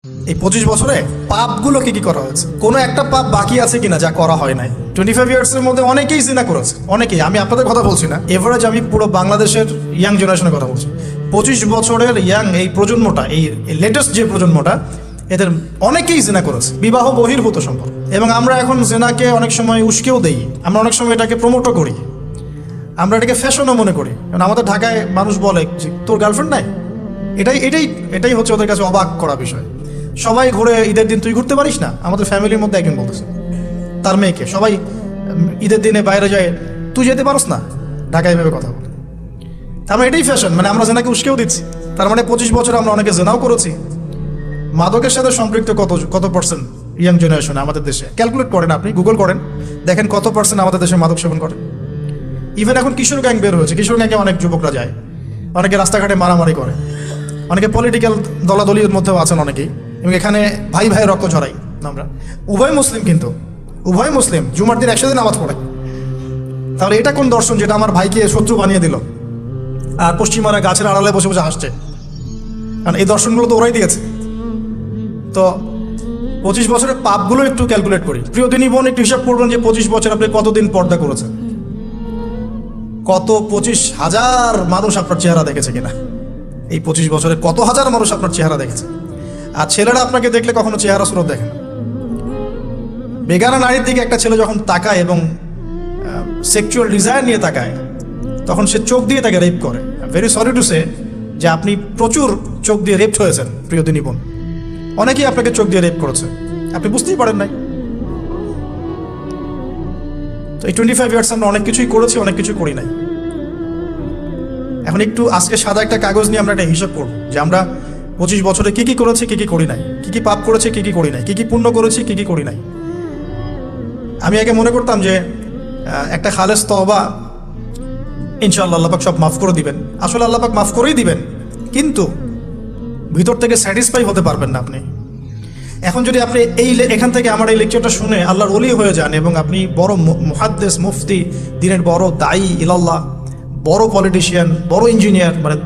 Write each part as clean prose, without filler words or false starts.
এই 25 বছরে পাপগুলো কি কি করা হয়েছে, কোনো একটা পাপ বাকি আছে কিনা যা করা হয় নাই? 25 ইয়ার্সের মধ্যে অনেকেই জিনা করেছে, অনেকেই। আমি আপনাদের কথা বলছি না, এভারেজ আমি পুরো বাংলাদেশের ইয়াং জেনারেশনের কথা বলছি। 25 বছরের ইয়াং এই প্রজন্মটা, এই লেটেস্ট যে প্রজন্মটা, এদের অনেকেই জিনা করেছে, বিবাহ বহির্ভূত সম্পর্ক। এবং আমরা এখন জিনাকে অনেক সময় উস্কেও দেই, আমরা অনেক সময় এটাকে প্রমোটও করি, আমরা এটাকে ফ্যাশনও মনে করি। কারণ আমাদের ঢাকায় মানুষ বলে যে তোর গার্লফ্রেন্ড নাই, এটাই হচ্ছে ওদের কাছে অবাক করা বিষয়। সবাই ঘুরে, ঈদের দিন তুই ঘুরতে পারিস না? আমাদের ফ্যামিলির মধ্যে একজন বলতেছে তার মেয়েকে, সবাই ঈদের দিনে বাইরে যায়, তুই যেতে পারস না? ঢাকায় এভাবে কথা বলে। তার মানে এটাই ফ্যাশন, মানে আমরা জেনাকে উস্কেও দিচ্ছি। তার মানে 25 বছর আমরা অনেকে জেনাও করেছি। মাদকের সাথে সম্পৃক্ত কত পার্সেন্ট ইয়াং জেনারেশন আমাদের দেশে? ক্যালকুলেট করেন, আপনি গুগল করেন, দেখেন কত পার্সেন্ট আমাদের দেশে মাদক সেবন করে। ইভেন এখন কিশোর গ্যাং বের হয়েছে, কিশোর গ্যাংয়ে অনেক যুবকরা যায়, অনেকে রাস্তাঘাটে মারামারি করে, অনেকে পলিটিক্যাল দলাদলির মধ্যেও আছেন অনেকেই, এবং এখানে ভাই ভাই রক্ত ঝরাই। আমরা উভয় মুসলিম, কিন্তু উভয় মুসলিম, জুমার দিন একসাথে নামাজ পড়ে। তাহলে এটা কোন দর্শন যেটা আমার ভাইকে শত্রু বানিয়ে দিল, আর পশ্চিমারা গাছের আড়ালে বসে বসে হাসছে? কারণ এই দর্শনগুলো তো ওরাই দিয়েছে। তো 25 বছরের পাপগুলো একটু ক্যালকুলেট করি। প্রিয় দিনী বোন, একটু হিসাব করবেন যে 25 বছর আপনি কতদিন পর্দা করেছেন, কত 25,000 মানুষ আপনার চেহারা দেখেছে কিনা? এই 25 বছরে কত হাজার মানুষ আপনার চেহারা দেখেছে? আর ছেলেরা আপনাকে দেখলে কখনো চেহারা সুরত দেখে না। বেগানা নারীর দিকে একটা ছেলে যখন তাকায় এবং সেক্সুয়াল ডিজায়ার নিয়ে তাকায়, তখন সে চোখ দিয়ে তাকে রেপ করে। ভেরি সরি টু সে যে আপনি প্রচুর চোখ দিয়ে রেপ হয়েছেন, প্রিয় দিনী বোন। অনেকেই আপনাকে চোখ দিয়ে রেপ করেছে, আপনি বুঝতেই পারেন নাই। তো এই 25 ইয়ার্স আমরা অনেক কিছুই করেছি, অনেক কিছু করি নাই। এখন একটু আজকে সাদা একটা কাগজ নিয়ে আমরা একটা হিসাব করব যে আমরা 25 বছরে কি কি করেছি, কি কি করি নাই, কি কি পাপ করেছি, কি কি করি নাই, কি কি পুণ্য করেছি, কি কি করি নাই। আমি আগে মনে করতাম যে একটা খালেস তওবা, ইনশাআল্লাহ আল্লাহ পাক সব মাফ করে দিবেন। আসলে আল্লাহ পাক মাফ করেই দিবেন, কিন্তু ভিতর থেকে স্যাটিসফাই হতে পারবেন না আপনি। এখন যদি আপনি এখান থেকে আমার এই লেকচারটা শুনে আল্লাহর ওলি হয়ে যান, এবং আপনি বড় মুহাদ্দিস, মুফতি, দিনের বড় দায়ী ইলাল্লাহ, বড় পলিটিশিয়ান, বড় ইঞ্জিনিয়ার, মানে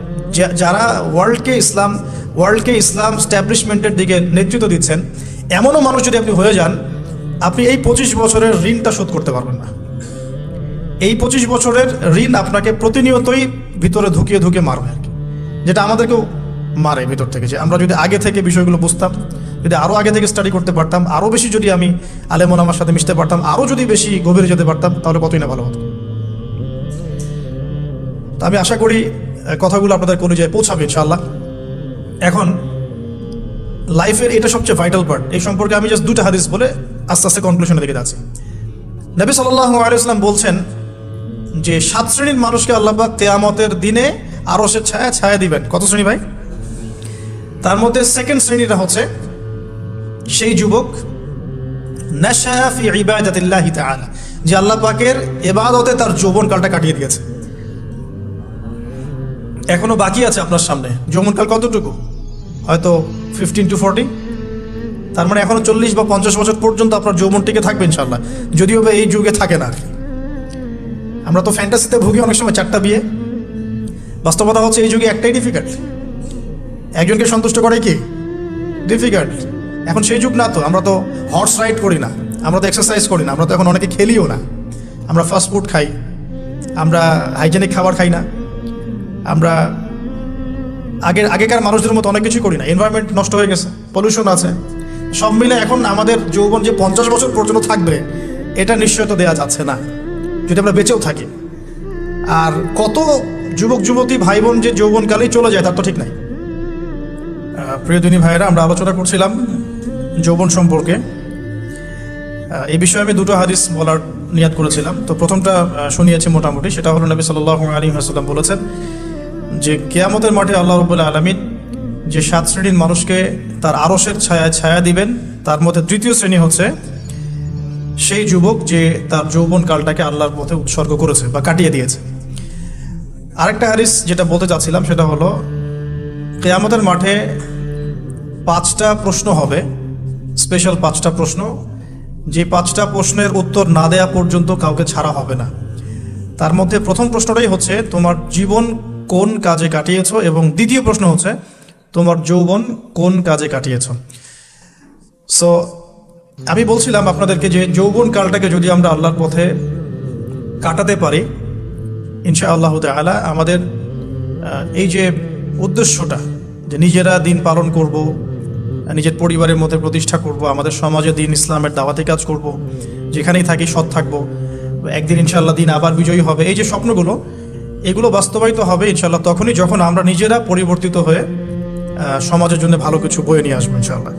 যারা ওয়ার্ল্ডকে ইসলাম স্ট্যাবলিশমেন্টের দিকে নেতৃত্ব দিচ্ছেন, এমনও মানুষ যদি আপনি হয়ে যান, আপনি এই 25 বছরের ঋণটা শোধ করতে পারবেন না। এই 25 বছরের ঋণ আপনাকে প্রতিনিয়তই ভিতরে ঢুকিয়ে মারবে আর কি, যেটা আমাদেরকেও মারে ভিতর থেকে। যে আমরা যদি আগে থেকে বিষয়গুলো বুঝতাম, যদি আরও আগে থেকে স্টাডি করতে পারতাম, আরও বেশি যদি আমি আলেম ওলামার সাথে মিশতে পারতাম, আরও যদি বেশি গভীরে যেতে পারতাম, তাহলে কতই না ভালো হতো। তো আমি আশা করি কথাগুলো আপনাদের কলিজায় পৌঁছাবে ইনশাআল্লাহ। এখন লাইফের এটা সবচেয়ে ভাইটাল পার্ট। এই সম্পর্কে আমি জাস্ট 2টা হাদিস বলে আস্তে আস্তে কনক্লুশনের দিকে যাচ্ছি। নবী সাল্লাল্লাহু আলাইহি ওয়াসাল্লাম বলছেন যে 7 শ্রেণীর মানুষকে আল্লাহ পাক কিয়ামতের দিনে আরশের ছায়া দিবেন। কত শ্রেণী ভাই? তার মধ্যে সেকেন্ড শ্রেণীটা হচ্ছে সেই যুবক নাশা ফি ইবাদাতিল্লাহি তাআলা, যে আল্লাহ পাকের ইবাদতে তার যৌবনকালটা কাটিয়ে দিয়েছে। এখনো বাকি আছে আপনার সামনে। যৌবনকাল কতটুকু? হয়তো 15 to 40। তার মানে এখনো 40 বা 50 বছর পর্যন্ত আপনার যৌবন টিকে থাকবে ইনশাআল্লাহ, যদিও বা এই যুগে থাকে না। আমরা তো ফ্যান্টাসিতে ভুগি অনেক সময়, 4টা বিয়ে। বাস্তবতা হচ্ছে এই যুগে একটাই ডিফিকাল্ট, একজনকে সন্তুষ্ট করে কি ডিফিকাল্ট। এখন সেই যুগ না তো, আমরা তো হর্স রাইড করি না, আমরা তো এক্সারসাইজ করি না, আমরা তো এখন অনেকে খেলিও না, আমরা ফাস্ট ফুড খাই, আমরা হাইজেনিক খাবার খাই না, আমরা আগেকার মানুষদের মতো অনেক কিছু করি না। এনভায়রনমেন্ট নষ্ট হয়ে গেছে, পলিউশন আছে, সব মিলে এখন আমাদের যৌবন যে 50 বছর পর্যন্ত থাকবে, এটা নিশ্চয়তা দেওয়া যাচ্ছে না যদি আমরা বেঁচেও থাকি। আর কত যুবক যুবতী ভাই বোন যে যৌবনকালেই চলে যায় তার তো ঠিক নাই। প্রিয় দিনী ভাইয়েরা, আমরা আলোচনা করছিলাম যৌবন সম্পর্কে। এই বিষয়ে আমি 2টো হাদিস বলার নিয়াত করেছিলাম। তো প্রথমটা শুনিয়েছি মোটামুটি, সেটা হলো নবী সাল্লাল্লাহু আলাইহি ওয়াসাল্লাম বলেছেন যে কিয়ামতের মাঠে আল্লাহ রাব্বুল আলামিন যে 7 শ্রেণীর মানুষকে তার আরশের ছায়া দিবেন, তার মধ্যে 3য় শ্রেণী হচ্ছে সেই যুবক যে তার যৌবনকালটাকে আল্লাহর পথে উৎসর্গ করেছে বা কাটিয়ে দিয়েছে। আরেকটা হাদিস যেটা বলতে চাচ্ছিলাম সেটা হলো কিয়ামতের মাঠে 5টা প্রশ্ন হবে, স্পেশাল 5টা প্রশ্ন, যে 5টা প্রশ্নের উত্তর না দেয়া পর্যন্ত কাউকে ছাড়া হবে না। তার মধ্যে প্রথম প্রশ্নটাই হচ্ছে তোমার জীবন কোন কাজে কাটিয়েছো, এবং দ্বিতীয় প্রশ্ন হচ্ছে তোমার যৌবন কোন কাজে কাটিয়েছো। সো আমি বলছিলাম আপনাদেরকে যে যৌবন কালটাকে যদি আমরা আল্লাহর পথে কাটাতে পারি, ইনশাআল্লাহ তাআলা আমাদের এই যে উদ্দেশ্যটা, যে নিজেরা দিন পালন করব, নিজের পরিবারের মধ্যে প্রতিষ্ঠা করব, আমাদের সমাজে দিন ইসলামের দাওয়াতি কাজ করব, যেখানেই থাকি সৎ থাকবো, একদিন ইনশাআল্লাহ দিন আবার বিজয়ী হবে, এই যে স্বপ্নগুলো, এগুলো বাস্তবায়িত হবে ইনশাআল্লাহ তখনই যখন আমরা নিজেরা পরিবর্তিত হয়ে সমাজের জন্য ভালো কিছু বয়ে নিয়ে আসবো ইনশাআল্লাহ।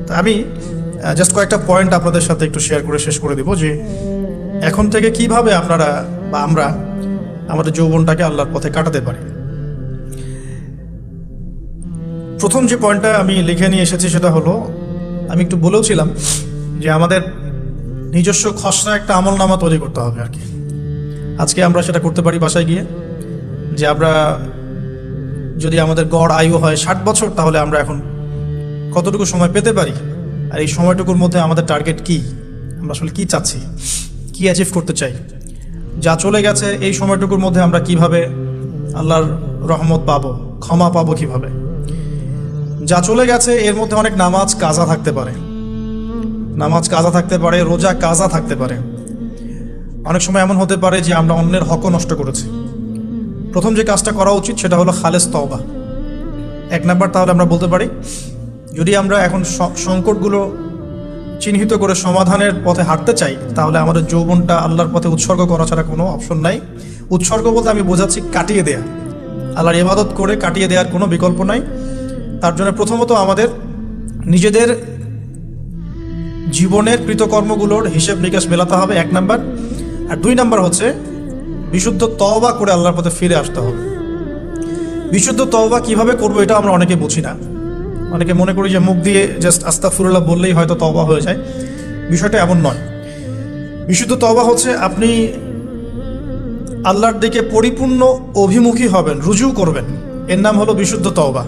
তা আমি জাস্ট কয়েকটা পয়েন্ট আপনাদের সাথে একটু শেয়ার করে শেষ করে দিব যে এখন থেকে কিভাবে আপনারা বা আমরা আমাদের যৌবনটাকে আল্লাহর পথে কাটাতে পারি। প্রথম যে পয়েন্টটা আমি লিখে নিয়ে এসেছি সেটা হলো, আমি একটু বলেওছিলাম যে আমাদের নিজস্ব খসড়া একটা আমলনামা তৈরি করতে হবে আর কি। আজকে আমরা সেটা করতে পারি বাসায় গিয়ে, যে আমরা যদি আমাদের গড় আয়ু হয় 60 বছর, তাহলে আমরা এখন কতটুকু সময় পেতে পারি, আর এই সময়টুকুর মধ্যে আমাদের টার্গেট কি, আমরা আসলে কি চাচ্ছি, কি অ্যাচিভ করতে চাই, যা চলে গেছে এই সময়টুকুর মধ্যে আমরা কিভাবে আল্লাহর রহমত পাবো, ক্ষমা পাবো কিভাবে। যা চলে গেছে এর মধ্যে অনেক নামাজ কাজা থাকতে পারে, রোজা কাজা থাকতে পারে। অনেক সময় এমন হতে পারে যে আমরা অন্যের হকও নষ্ট করেছি। প্রথম যে কাজটা করা উচিত সেটা হলো খালেস তওবা। 1 নাম্বার, তাহলে আমরা বলতে পারি যদি আমরা এখন সংকটগুলো চিহ্নিত করে সমাধানের পথে হাঁটতে চাই, তাহলে আমাদের যৌবনটা আল্লাহর পথে উৎসর্গ করা ছাড়া কোনো অপশন নাই। উৎসর্গ বলতে আমি বোঝাচ্ছি কাটিয়ে দেয়া, আল্লাহর ইবাদত করে কাটিয়ে দেওয়ার কোনো বিকল্প নাই। তার জন্য প্রথমত আমাদের নিজেদের জীবনের কৃতকর্মগুলোর হিসেব নিকাশ মেলাতে হবে, 1 নাম্বার। আর 2 নাম্বার হচ্ছে বিশুদ্ধ তওবা করে আল্লাহর পথে ফিরে আসতে হবে। বিশুদ্ধ তওবা কিভাবে করবো এটা আমরা অনেকে বুঝি না। অনেকে মনে করি যে মুখ দিয়ে জাস্ট আস্তাগফিরুল্লাহ বললেই হয়তো তওবা হয়ে যায়। বিষয়টা এমন নয়। বিশুদ্ধ তওবা হচ্ছে আপনি আল্লাহর দিকে পরিপূর্ণ অভিমুখী হবেন, রুজু করবেন, এর নাম হলো বিশুদ্ধ তওবা।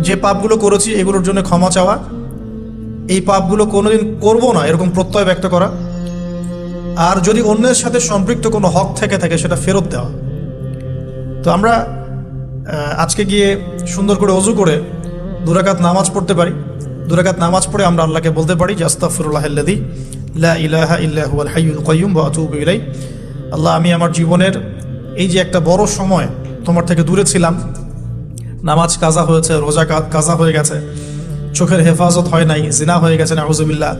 যে পাপগুলো করেছি এগুলোর জন্য ক্ষমা চাওয়া, এই পাপগুলো কোনোদিন করব না এরকম প্রত্যয় ব্যক্ত করা, আর যদি অন্যের সাথে সম্পৃক্ত কোনো হক থেকে থাকে সেটা ফেরত দেওয়া। তো আমরা আজকে গিয়ে সুন্দর করে ওযু করে 2 রাকাত নামাজ পড়তে পারি। 2 রাকাত নামাজ পড়ে আমরা আল্লাহকে বলতে পারি যে আস্তাগফিরুল্লাহাল্লাযী লা ইলাহা ইল্লা হুয়াল হাইয়ুল কাইয়্যুম ওয়া আতুবু ইলাইহি। আল্লাহ, আমি আমার জীবনের এই যে একটা বড় সময় তোমার থেকে দূরে ছিলাম, নামাজ কাজা হয়েছে, রোজা কাজা হয়ে গেছে, চোখের হেফাজত হয় নাই, জিনা হয়ে গেছে নাউজুবিল্লাহ,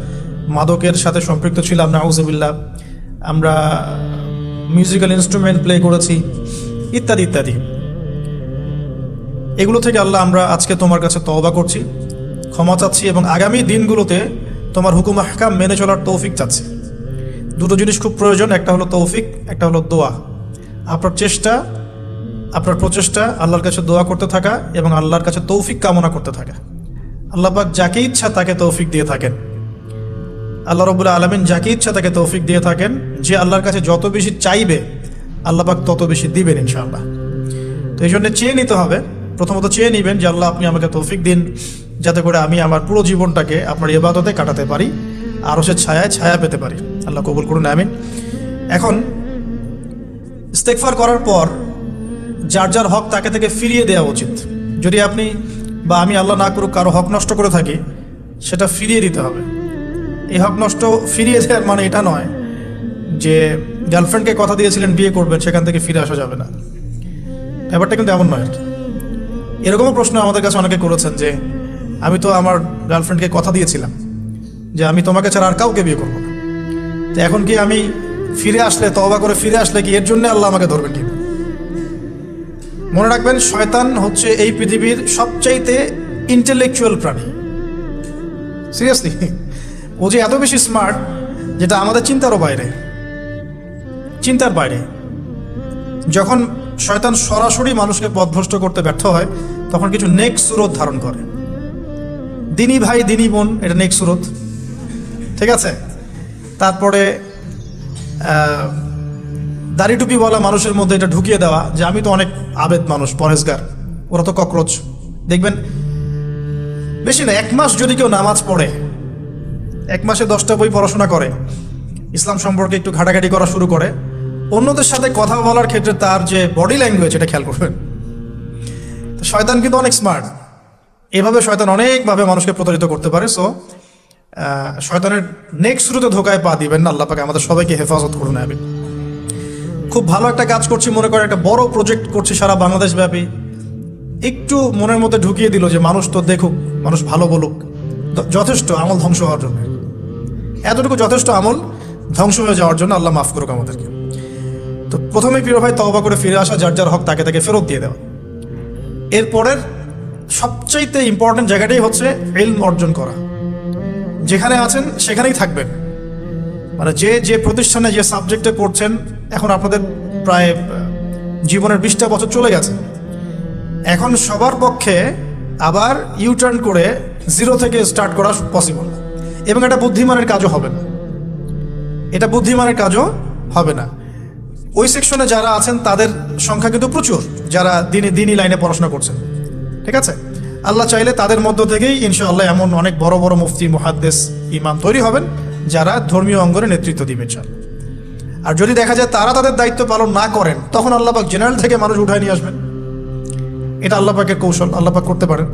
মাদকের সাথে সম্পৃক্ত ছিলাম নাউজুবিল্লাহ, আমরা মিউজিক্যাল ইনস্ট্রুমেন্ট প্লে করেছি, ইত্যাদি ইত্যাদি। এগুলো থেকে আল্লাহ আমরা আজকে তোমার কাছে তওবা করছি, ক্ষমা চাচ্ছি, এবং আগামী দিনগুলোতে তোমার হুকুম আহকাম মেনে চলার তৌফিক চাচ্ছি। 2টো জিনিস খুব প্রয়োজন, একটা হলো তৌফিক, একটা হলো দোয়া। আপনার প্রচেষ্টা আল্লাহর কাছে দোয়া করতে থাকা এবং আল্লাহর কাছে তৌফিক কামনা করতে থাকা। আল্লাহ পাক যাকে ইচ্ছা তাকে তৌফিক দিয়ে থাকেন। আল্লাহ রাব্বুল আলামিন যাকে ইচ্ছা তাকে তৌফিক দিয়ে থাকেন। যে আল্লাহর কাছে যত বেশি চাইবে আল্লাহ পাক তত বেশি দিবেন ইনশাআল্লাহ। তো এই জন্য চেয়ে নিতে হবে, প্রথমত চেয়ে নেবেন যে আল্লাহ আপনি আমাকে তৌফিক দিন, যাতে করে আমি আমার পুরো জীবনটাকে আপনার ইবাদতে কাটাতে পারি, আরও সে ছায়া পেতে পারি। আল্লাহ কবুল করুন, আমিন। এখন ইস্তেগফার করার পর যার যার হক তাকে থেকে ফিরিয়ে দেওয়া উচিত। যদি আপনি বা আমি, আল্লাহ না করুক, কারো হক নষ্ট করে থাকি, সেটা ফিরিয়ে দিতে হবে। এই হক নষ্ট ফিরিয়ে দেওয়ার মানে এটা নয় যে গার্লফ্রেন্ডকে কথা দিয়েছিলেন বিয়ে করবেন, সেখান থেকে ফিরে আসা যাবে না। ব্যাপারটা কিন্তু এমন নয় আর কি। এরকমও প্রশ্ন আমাদের কাছে অনেকে করেছেন যে আমি তো আমার গার্লফ্রেন্ডকে কথা দিয়েছিলাম যে আমি তোমাকে ছাড়া আর কাউকে বিয়ে করবো না, তো এখন কি আমি ফিরে আসলে, তওবা করে ফিরে আসলে কি এর জন্য আল্লাহ আমাকে ধরবেন কি? মনে রাখবেন, শয়তান হচ্ছে এই পৃথিবীর সবচাইতে ইন্টেলেকচুয়াল প্রাণী। সিরিয়াসলি, ও যে এত বেশি স্মার্ট যেটা আমাদের চিন্তার বাইরে। যখন শয়তান সরাসরি মানুষকে পথভ্রষ্ট করতে ব্যর্থ হয়, তখন কিছু নেক সুরত ধারণ করে। দিনী ভাই, দিনী বোন, এটা নেক সুরত, ঠিক আছে। তারপরে দাড়ি টুপিওয়ালা মানুষের মধ্যে এটা ঢুকিয়ে দেওয়া যে আমি তো অনেক আবেদ মানুষ, পরহেজগার, ওরা তো ককরোচ। দেখবেন বেশি না, 1 মাস যদি কেউ নামাজ পড়ে, 1 মাসে 10টা বই পড়াশোনা করে, ইসলাম সম্পর্কে একটু ঘাটাঘাটি করা শুরু করে, অন্যদের সাথে কথা বলার ক্ষেত্রে তার যে বডি ল্যাঙ্গুয়েজ, এটা খেয়াল করবেন। শয়তান কিন্তু অনেক স্মার্ট, এভাবে শয়তান অনেকভাবে মানুষকে প্রতারিত করতে পারে। সো শয়তানের নেক্সট শুরুতে ধোকায় পা দিবেন না। আল্লাহ পাক আমাদের সবাইকে হেফাজত করুন, আমিন। খুব ভালো একটা কাজ করছি মনে করেন, একটা বড় প্রজেক্ট করছি সারা বাংলাদেশ ব্যাপী, একটু মনের মধ্যে ঢুকিয়ে দিল যে মানুষ তো দেখুক, মানুষ ভালো বলুক, যথেষ্ট আমল ধ্বংস হওয়ার জন্য। এতটুকু যথেষ্ট আমল ধ্বংস হয়ে যাওয়ার জন্য। আল্লাহ মাফ করুক আমাদেরকে। তো প্রথমে প্রিয় ভাই তওবা করে ফিরে আসা, যার যার হক তাকে তাকে ফেরত দিয়ে দেওয়া। এরপরের সবচাইতে ইম্পর্টেন্ট জায়গাটাই হচ্ছে ইলম অর্জন করা। যেখানে আছেন সেখানেই থাকবেন, মানে যে যে প্রতিষ্ঠানে যে সাবজেক্টে পড়ছেন, এখন আপনাদের প্রায় জীবনের 20টা বছর চলে গেছে। এখন সবার পক্ষে আবার ইউটার্ন করে জিরো থেকে স্টার্ট করা পসিবল, এবং এটা বুদ্ধিমানের কাজও হবে না। এটা বুদ্ধিমানের কাজও হবে না। ওই সেকশনে যারা আছেন তাদের সংখ্যা কিন্তু প্রচুর, যারা দিনই লাইনে পড়াশোনা করছেন, ঠিক আছে। আল্লাহ চাইলে তাদের মধ্য থেকেই ইনশাআল্লাহ এমন অনেক বড় বড় মুফতি, মুহাদ্দিস, ইমাম তৈরি হবেন যারা ধর্মীয় অঙ্গনে নেতৃত্ব দিবে ইনশাআল্লাহ। আর যদি দেখা যায় তারা তাদের দায়িত্ব পালন না করেন, তখন আল্লাহ পাক জেনারেল থেকে মানুষ উঠায় নিয়ে আসবেন। এটা আল্লাহ পাকের কৌশল, আল্লাহ পাক করতে পারেন।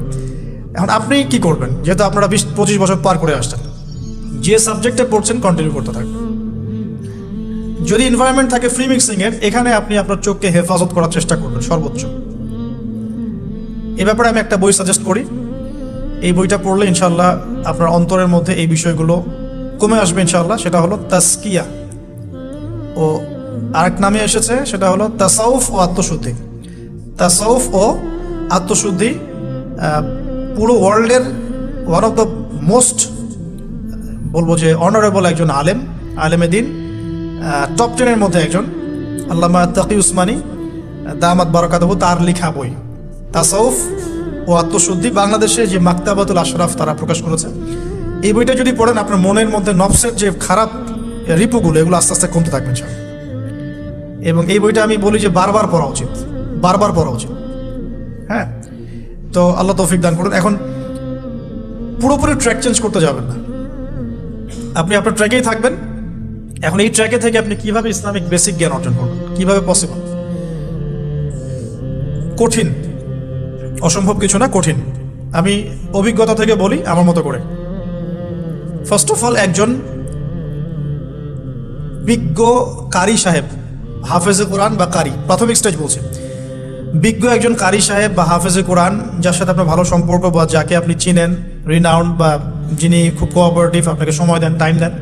এখন আপনি কি করবেন? যেহেতু আপনারা 20-25 বছর পার করে আসছেন, যে সাবজেক্টে পড়ছেন কন্টিনিউ করতে থাকবেন। যদি এনভায়রনমেন্ট থাকে ফ্রি মিক্সিংয়ের, এখানে আপনি আপনার চোখকে হেফাজত করার চেষ্টা করবেন সর্বোচ্চ। এ ব্যাপারে আমি একটা বই সাজেস্ট করি। এই বইটা পড়লে ইনশাআল্লাহ আপনার অন্তরের মধ্যে এই বিষয়গুলো কমে আসবে ইনশাআল্লাহ। সেটা হলো তাসকিয়া, ও আরেক নামে এসেছে, সেটা হলো তাসাউফ ও আত্মশুদ্ধি। তাসাউফ ও আত্মশুদ্ধি পুরো ওয়ার্ল্ডের ওয়ান অফ দ্য মোস্ট, বলবো যে অনারেবল একজন আলেমে দিন, টপ 10-এর মধ্যে একজন, আল্লামা তাকি উসমানী দামাত বারাকাতুহু, তার লেখা বই তাসাউফ ও আত্মশুদ্ধি। বাংলাদেশে যে মাকতাবাতুল আশরাফ তারা প্রকাশ করেছে। এই বইটা যদি পড়েন, আপনার মনের মধ্যে নফসের যে খারাপ রিপুগুলো, এগুলো আস্তে আস্তে কমতে থাকবেন সব। এবং এই বইটা আমি বলি যে বারবার পড়া উচিত। হ্যাঁ, তো আল্লাহ তৌফিক দান করুন। এখন পুরোপুরি ট্র্যাক চেঞ্জ করতে যাবেন না, আপনি আপনার ট্র্যাকেই থাকবেন। এখন এই ট্র্যাকে থেকে আপনি কিভাবে ইসলামিক বেসিক জ্ঞান অর্জন করবেন, কিভাবে পসিবল? কঠিন, অসম্ভব কিছু না, কঠিন। আমি অভিজ্ঞতা থেকে বলি আমার মতো করে। ফার্স্ট অফ অল, একজন বিজ্ঞ কারি সাহেব, হাফেজে কোরআন বা কারি, প্রাথমিক স্টেজ বলছে, বিজ্ঞ একজন কারি সাহেব বা হাফেজে কোরআন, যার সাথে আপনার ভালো সম্পর্ক বা যাকে আপনি চিনেন, রিনাউন্ড বা যিনি খুব কোঅপারেটিভ, আপনাকে সময় দেন, টাইম দেন,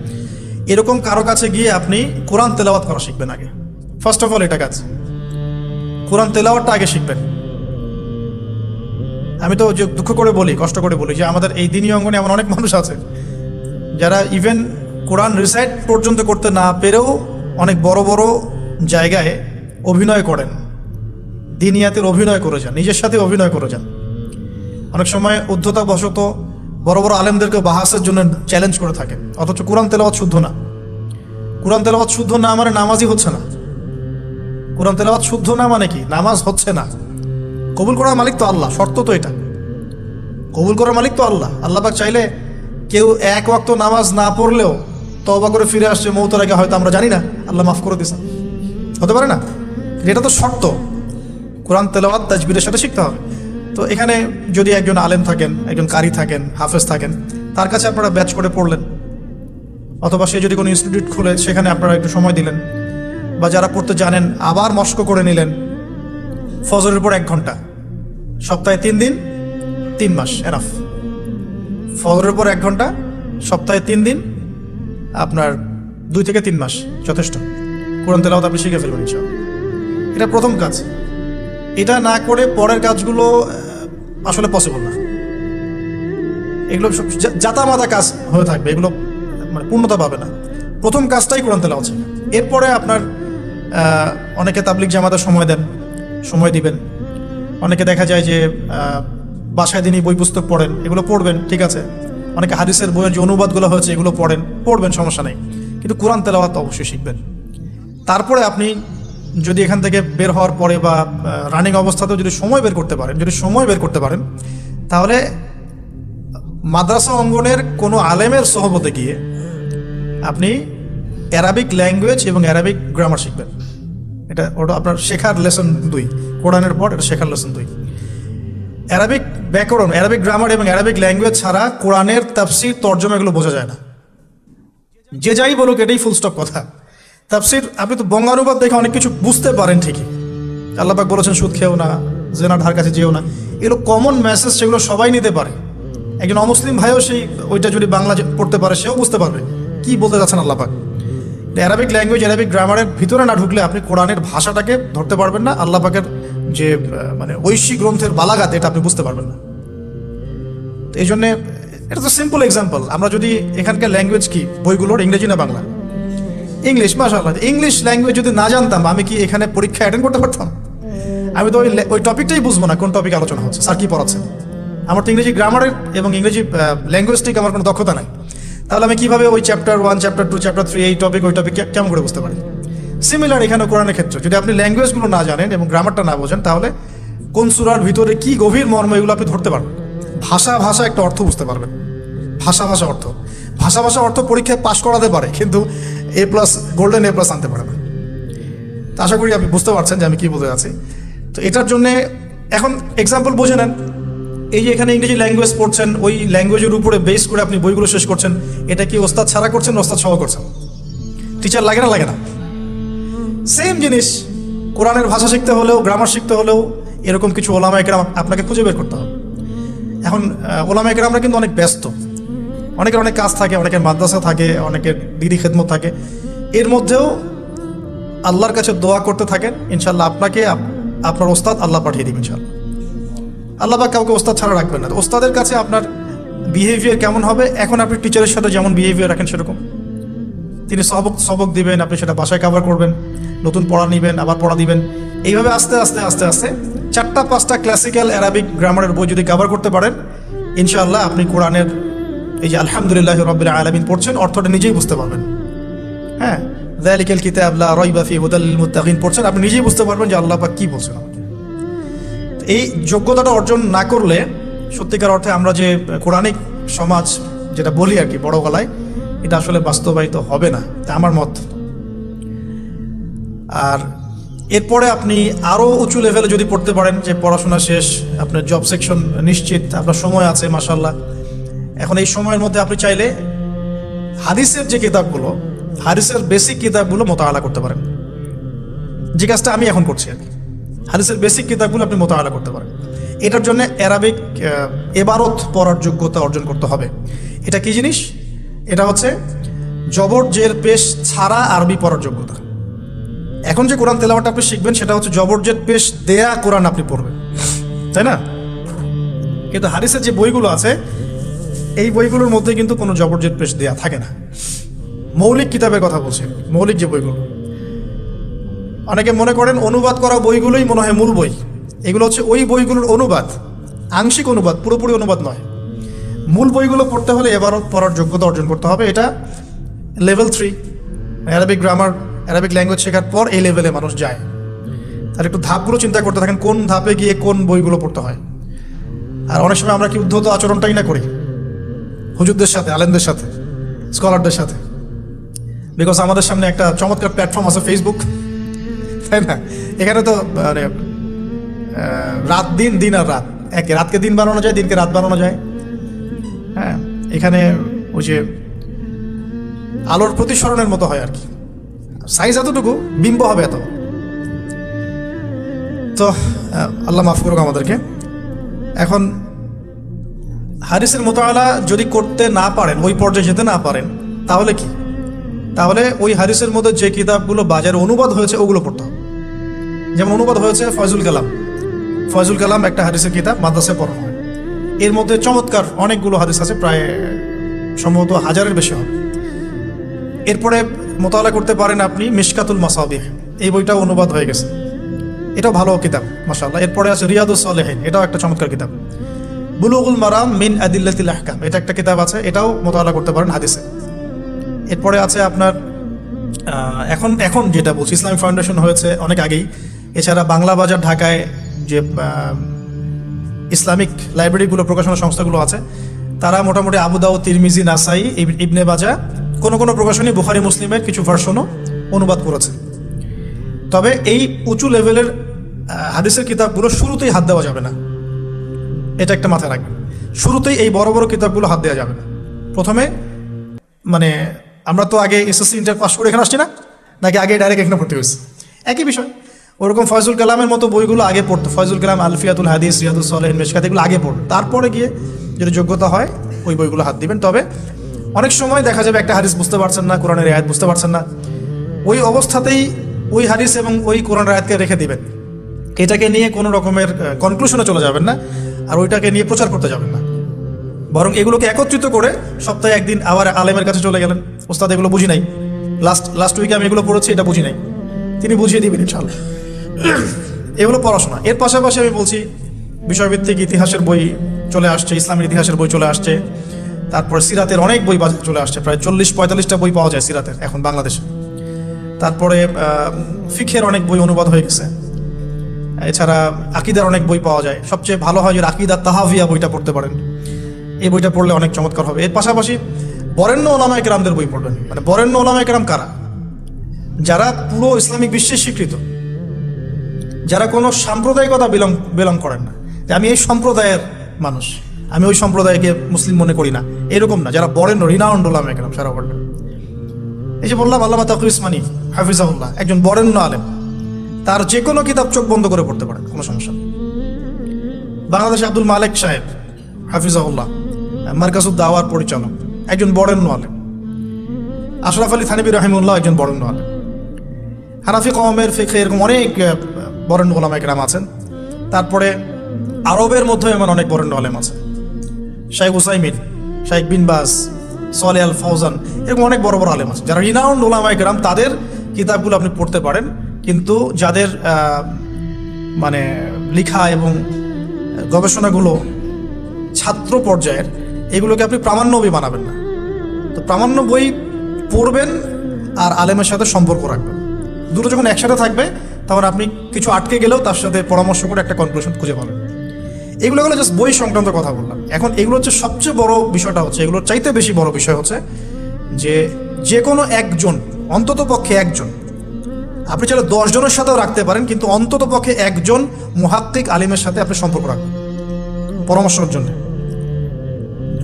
এরকম কারো কাছে গিয়ে আপনি কোরআন তেলাওয়াত করা শিখবেন আগে। ফার্স্ট অফ অল এটা কাজ, কোরআন তেলাওয়াতটা আগে শিখবেন। আমি তো যে দুঃখ করে বলি, কষ্ট করে বলি যে আমাদের এই দিনী অঙ্গনে এমন অনেক মানুষ আছে যারা ইভেন কোরআন রিসাইট পর্যন্ত করতে না পেরেও অনেক বড় বড় জায়গায় অভিনয় করেন, দিনিয়াতের অভিনয় করে যান, নিজের সাথে অভিনয় করে যান। অনেক সময় উদ্ধতাবশত বড় বড় আলেমদেরকে বাহাসের জন্য চ্যালেঞ্জ করে থাকেন, অথচ কোরআন তেলাওয়াত শুদ্ধ না। কোরআন তেলাওয়াত শুদ্ধ না মানে নামাজই হচ্ছে না। কোরআন তেলাওয়াত শুদ্ধ না মানে কি? নামাজ হচ্ছে না। কবুল করার মালিক তো আল্লাহ, শর্ত তো এটা। কবুল করার মালিক তো আল্লাহ। আল্লাহ পাক চাইলে কেউ এক ওয়াক্ত নামাজ না পড়লেও তওবা করে ফিরে আসছে মওতের আগে, হয়তো আমরা জানি না, আল্লাহ মাফ করে দিয়েছেন, হতে পারে না? এটা তো শর্ত। কোরআন তেলাওয়াত তাজবিরের সাথে শিখতে হবে। তো এখানে যদি একজন আলেম থাকেন, একজন কারি থাকেন, হাফেজ থাকেন, তার কাছে আপনারা ব্যাচ করে পড়লেন, অথবা সে যদি কোনো ইনস্টিটিউট খুলে সেখানে আপনারা একটু সময় দিলেন, বা যারা পড়তে জানেন আবার মস্ক করে নিলেন। ফজরের পর 1 ঘন্টা, সপ্তাহে 3 দিন, 3 মাস এনাফ। ফজরের পর 1 ঘন্টা, সপ্তাহে 3 দিন, আপনার 2 থেকে 3 মাস যথেষ্ট। কোরআন তেলাওয়াত আপনি শিখে ফেলবেন ইনশাআল্লাহ। এটা প্রথম কাজ। এটা না করে পরের কাজগুলো আসলে পসিবল না। এগুলো জাতামাতা কাজ হয়ে থাকবে, এগুলো মানে পূর্ণতা পাবে না। প্রথম কাজটাই কোরআন তেলাওয়াত শেখা। এরপরে আপনার অনেকে তাবলিগ জামাতে সময় দিবেন। অনেকে দেখা যায় যে বাসায় দিনই বই পুস্তক পড়েন, এগুলো পড়বেন, ঠিক আছে। অনেকে হাদিসের বইয়ের যে অনুবাদগুলো হয়েছে এগুলো পড়বেন, সমস্যা নেই। কিন্তু কোরআন তেলাওয়াত অবশ্যই শিখবেন। তারপরে আপনি যদি এখান থেকে বের হওয়ার পরে বা রানিং অবস্থাতেও যদি সময় বের করতে পারেন, তাহলে মাদ্রাসা অঙ্গনের কোনো আলেমের সহবতে গিয়ে আপনি অ্যারাবিক ল্যাঙ্গুয়েজ এবং অ্যারাবিক গ্রামার শিখবেন। ওটা আপনার শেখার লেসন 2, কোরআনের পর এটা শেখার লেসন 2। অ্যারাবিক ব্যাকরণ, অ্যারাবিক গ্রামার এবং অ্যারাবিক ল্যাঙ্গুয়েজ ছাড়া কোরআনের তাফসির তর্জমা এগুলো বোঝা যায় না। যে যাই বলুক এটাই ফুল স্টপ কথা। তাফসির আপনি তো বঙ্গানুবাদ দেখে অনেক কিছু বুঝতে পারেন ঠিকই, আল্লাহ পাক বলেছেন সুদ খেও না, জেনার ধার কাছে যেও না, এগুলো কমন মেসেজ, সেগুলো সবাই নিতে পারে। একজন অমুসলিম ভাইও সেই ওইটা যদি বাংলা পড়তে পারে সেও বুঝতে পারবে কি বলতে যাচ্ছেন আল্লাহ পাক। অ্যারাবিক ল্যাঙ্গুয়েজ, অ্যারাবিক গ্রামারের ভিতরে না ঢুকলে আপনি কোরআনের ভাষাটাকে ধরতে পারবেন না, আল্লাহ পাকের যে মানে ঐশী গ্রন্থের বালাগাত এটা আপনি বুঝতে পারবেন না। তো এই জন্যে এটা তো সিম্পল এক্সাম্পল। আমরা যদি এখানকার ল্যাঙ্গুয়েজ কি বইগুলোর ইংরেজি না বাংলা? ইংলিশ, মাশাআল্লাহ। ইংলিশ ল্যাঙ্গুয়েজ যদি না জানতাম আমি কি এখানে পরীক্ষা অ্যাটেন্ড করতে পারতাম? আমি তো ওই টপিকটাই বুঝবো না কোন টপিক আলোচনা হচ্ছে, স্যার কি পড়াচ্ছেন। আমার তো ইংরেজি গ্রামারের এবং ইংরেজি ল্যাঙ্গুয়েজটিক আমার কোনো দক্ষতা নাই, তাহলে আমি কিভাবে ওই চ্যাপ্টার 1, চ্যাপ্টার 2, চ্যাপ্টার 3 এই টপিক ওই টপিক কেমন করে বুঝতে পারি? সিমিলার এখানে কোরআনের ক্ষেত্রে যদি আপনি ল্যাঙ্গুয়েজগুলো না জানেন এবং গ্রামারটা না বোঝেন, তাহলে কোন সূরার ভিতরে কি গভীর মর্ম এগুলো আপনি ধরতে পারবেন। ভাষা একটা অর্থ বুঝতে পারবেন, ভাষা অর্থ পরীক্ষায় পাশ করাতে পারে, কিন্তু A+ গোল্ডেন A+ আনতে পারে না। তো আশা করি আপনি বুঝতে পারছেন যে আমি কি বলতে যাচ্ছি। তো এটার জন্য এখন এক্সাম্পল বুঝে নেন, এই যে এখানে ইংরেজি ল্যাঙ্গুয়েজ পড়ছেন, ওই ল্যাঙ্গুয়েজের উপরে বেস করে আপনি বইগুলো শেষ করছেন, এটা কি ওস্তাদ ছাড়া করছেন, ওস্তাদ সহ করছেন? টিচার লাগে না? সেম জিনিস কোরআনের ভাষা শিখতে হলেও, গ্রামার শিখতে হলেও এরকম কিছু ওলামায়ে কেরাম আপনাকে খুঁজে বের করতে হবে। এখন ওলামায়ে কেরামরা কিন্তু অনেক ব্যস্ত, অনেকের অনেক কাজ থাকে, অনেকের মাদ্রাসা থাকে, অনেকের দিদি খেদমত থাকে। এর মধ্যেও আল্লাহর কাছে দোয়া করতে থাকেন, ইনশাল্লাহ আপনাকে আপনার ওস্তাদ আল্লাহ পাঠিয়ে দিবেন ইনশাল্লাহ। আল্লাহ পাক কাউকে ওস্তাদ ছাড়া রাখবেন না। ওস্তাদের কাছে আপনার বিহেভিয়ার কেমন হবে, এখন আপনি টিচারের সাথে যেমন বিহেভিয়ার রাখেন সেরকম তিনি সবক দিবেন, আপনি সেটা বাসায় কভার করবেন, নতুন পড়া নিবেন, আবার পড়া দিবেন। এইভাবে আস্তে আস্তে 4-5টা ক্লাসিক্যাল অ্যারাবিক গ্রামারের বই যদি কভার করতে পারেন, ইনশাআল্লাহ আপনি কোরআনের এই যে আলহামদুলিল্লাহি রাব্বিল আলামিন পড়ছেন অর্থটা নিজেই বুঝতে পারবেন। হ্যাঁ, যালিকাল কিতাব লা রাইবা ফিহি হুদাল লিল মুত্তাকিন পড়ছেন, আপনি নিজেই বুঝতে পারবেন যে আল্লাহ পাক কি বলছেন আমাকে। এই যোগ্যতাটা অর্জন না করলে সত্যিকার অর্থে আমরা যে কোরআনিক সমাজ যেটা বলি আর কি বড় গলায়, এটা আসলে বাস্তবায়িত হবে না, তা আমার মত। আর এরপরে আপনি আরও উঁচু লেভেলে যদি পড়তে পারেন, যে পড়াশোনা শেষ, আপনার জব সেকশন নিশ্চিত, আপনার সময় আছে মাশাআল্লাহ, এখন এই সময়ের মধ্যে আপনি চাইলে হাদিসের যে কিতাবগুলো, হাদিসের বেসিক কিতাবগুলো মোতালা করতে পারেন, যে কাজটা আমি এখন করছি আর কি। হাদিসের বেসিক কিতাবগুলো আপনি মোতালা করতে পারেন। এটার জন্য অ্যারাবিক এবারত পড়ার যোগ্যতা অর্জন করতে হবে। এটা কি জিনিস? এটা হচ্ছে জবর জের পেশ ছাড়া আরবি পড়ার যোগ্যতা। এখন যে কোরআন তেলাওয়াতটা আপনি শিখবেন সেটা হচ্ছে জবর জের পেশ দেয়া কোরআন আপনি পড়বেন, তাই না? কিন্তু হাদিসের যে বইগুলো আছে এই বইগুলোর মধ্যে কিন্তু কোনো জবর জের পেশ দেয়া থাকে না। মৌলিক কিতাবের কথা বলছি, মৌলিক যে বইগুলো। অনেকে মনে করেন অনুবাদ করা বইগুলোই মনে হয় মূল বই। এগুলো হচ্ছে ওই বইগুলোর অনুবাদ, আংশিক অনুবাদ, পুরোপুরি অনুবাদ নয়। মূল বইগুলো পড়তে হলে এবারত পড়ার যোগ্যতা অর্জন করতে হবে। এটা level 3 Arabic grammar, Arabic language শেখার পর এই লেভেলে মানুষ যায়। তার একটু ধাপগুলো চিন্তা করতে থাকেন, কোন ধাপে গিয়ে কোন বইগুলো পড়তে হয়। আর অনেক সময় আমরা কি উদ্ধত আচরণটাই না করি হুজুরদের সাথে, আলেমদের সাথে, স্কলারদের সাথে। বিকজ আমাদের সামনে একটা চমৎকার প্ল্যাটফর্ম আছে ফেসবুক, তাই না? এখানে তো মানে রাত দিন, দিন আর রাত, একে রাতকে দিন বানানো যায়, দিনকে রাত বানানো যায়। হ্যাঁ, এখানে ওই যে আলোর প্রতিসরণের মতো হয় আর কি, সাইজ এতটুকু, বিম্ব হবে এত। তো আল্লাহ মাফ করুক আমাদেরকে। এখন হাদিসের মোতালা যদি করতে না পারেন, ওই পর্যায়ে যেতে না পারেন, তাহলে কি? তাহলে ওই হাদিসের মধ্যে যে কিতাবগুলো বাজারে অনুবাদ হয়েছে ওগুলো পড়তে হবে। যেমন অনুবাদ হয়েছে ফয়জুল কালাম একটা হাদিসের কিতাব, মাদ্রাসায় পড়ানো হয়। এর মধ্যে চমৎকার অনেকগুলো হাদিস আছে, প্রায় সম্ভবত 1000-এর বেশি হবে। এরপরে মোতালা করতে পারেন আপনি মিশকাতুল মাসাবিহ, এই বইটাও অনুবাদ হয়ে গেছে, এটাও ভালো কিতাব মাশাআল্লাহ। এরপরে আছে রিয়াদুস সালেহিন, এটাও একটা চমৎকার কিতাব। বুলুগুল মারাম মিন আদিল্লাতিল আহকাম, এটা একটা কিতাব আছে, এটাও মোতালা করতে পারেন হাদিসে। এরপরে আছে আপনার এখন যেটা বলছি, ইসলামিক ফাউন্ডেশন হয়েছে অনেক আগেই। এছাড়া বাংলা বাজার ঢাকায় যে ইসলামিক লাইব্রেরিগুলো, প্রকাশনা সংস্থাগুলো আছে, তারা মোটামুটি আবু দাউদ, তিরমিজি, নাসাই, ইবনে মাজা, কোনো প্রকাশনী বুখারী মুসলিমের কিছু ভার্সনও অনুবাদ করেছে। তবে এই উঁচু লেভেলের হাদিসের কিতাবগুলো শুরুতেই হাত দেওয়া যাবে না। এটা একটা মাথায় রাখবেন। শুরুতেই এই বড় বড় কিতাবগুলো হাত দেওয়া যাবে না। প্রথমে মানে আমরা তো আগে এসএসসি ইন্টার পাস করে এখানে আসছি না, নাকি আগে ডাইরেক্ট এখানে ভর্তি হয়েছে? একই বিষয়। ওরকম ফয়জুল কালামের মতো বইগুলো আগে পড়তো, ফয়জুল কালাম, আলফিয়াতুল হাদিস, রিয়াদুস সালেহিন, মিশকাত, এগুলো আগে পড়তো। তারপরে গিয়ে যদি যোগ্যতা হয় ওই বইগুলো হাত দিবেন। তবে অনেক সময় দেখা যাবে একটা হাদিস বুঝতে পারছেন না, কোরআনের আয়াত বুঝতে পারছেন না, ওই অবস্থাতেই ওই হাদিস এবং ওই কোরআনের আয়াতকে রেখে দিবেন। এটাকে নিয়ে কোনো রকমের কনক্লুশনে চলে যাবেন না, আর ওইটাকে নিয়ে প্রচার করতে যাবেন না। বরং এগুলোকে একত্রিত করে সপ্তাহে একদিন আবার আলেমের কাছে চলে গেলেন, ওস্তাদ এগুলো বুঝি নাই, লাস্ট উইকে আমি এগুলো পড়েছি, এটা বুঝি নাই, তিনি বুঝিয়ে দিবেন ইনশাআল্লাহ। এগুলো পড়াশোনা। এর পাশাপাশি আমি বলছি বিষয়ভিত্তিক ইতিহাসের বই চলে আসছে, ইসলামের ইতিহাসের বই চলে আসছে, তারপর সিরাতের অনেক বই চলে আসছে, প্রায় 40-45টা বই পাওয়া যায় সিরাতের এখন বাংলাদেশে। তারপরে ফিকহের অনেক বই অনুবাদ হয়ে গেছে। এছাড়া আকিদার অনেক বই পাওয়া যায়। সবচেয়ে ভালো হয় যে আকিদা তাহাভিয়া বইটা পড়তে পারেন, এই বইটা পড়লে অনেক চমৎকার হবে। এর পাশাপাশি বরেণ্য ওলামায়ে কেরামদের বই পড়বেন। মানে বরেণ্য ওলামায়ে কেরাম কারা? যারা পুরো ইসলামিক বিশ্বে স্বীকৃত, যারা কোনো সাম্প্রদায়িকতা বিলং করেন না, যে আমি এই সম্প্রদায়ের মানুষ, আমি ওই সম্প্রদায়কে মুসলিম মনে করি না, এরকম না। যারা বরেণ্য রিনাউন্ড ওলামায়ে কেরাম সারা ওয়ার্ল্ডে। এই যে বললাম আল্লামা তাকি উসমানী হাফিজাহুল্লাহ একজন বরেণ্য আলেম, তার যে কোনো কিতাব চোখ বন্ধ করে পড়তে পারেন, কোনো সমস্যা নেই। বাংলাদেশে আব্দুল মালেক সাহেব হাফিজাহুল্লাহ মার্কাজুদ দাওয়ার পরিচালক, একজন বরেণ্য আলেম। আশরাফ আলী থানভী রহিমউল্লাহ একজন বরেণ্য আলেম। হানাফি কওমের ফিকহে এরকম অনেক বরেণ্য ওলামায়ে কেরাম আছেন। তারপরে আরবের মধ্যে এমন অনেক বরেণ্য আলেম আছে, শাইখ উসাইমিন, শাইখ বিন বাজ, সালেহ আল ফাওজান, এরকম অনেক বড় বড় আলেম আছে যারা রিনাউন্ড ওলামায়ে কেরাম। তাদের কিতাবগুলো আপনি পড়তে পারেন, কিন্তু যাদের মানে লেখা এবং গবেষণাগুলো ছাত্র পর্যায়ের, এগুলোকে আপনি প্রামাণ্য বই বানাবেন না। তো প্রামাণ্য বই পড়বেন আর আলেমের সাথে সম্পর্ক রাখবেন। দুটো যখন একসাথে থাকবে তখন আপনি কিছু আটকে গেলেও তার সাথে পরামর্শ করে একটা কনক্লুশন খুঁজে পাবেন। এগুলো হলো জাস্ট বই সংক্রান্ত কথা বললাম। এখন এগুলো হচ্ছে সবচেয়ে বড় বিষয়টা হচ্ছে, এগুলোর চাইতে বেশি বড় বিষয় হচ্ছে যে কোনো একজন, অন্তত পক্ষে একজন, আপনি চাইলে 10 জনের সাথেও রাখতে পারেন, কিন্তু অন্তত পক্ষে একজন মুহাক্কিক আলিমের সাথে আপনি সম্পর্ক রাখবেন পরামর্শের জন্য।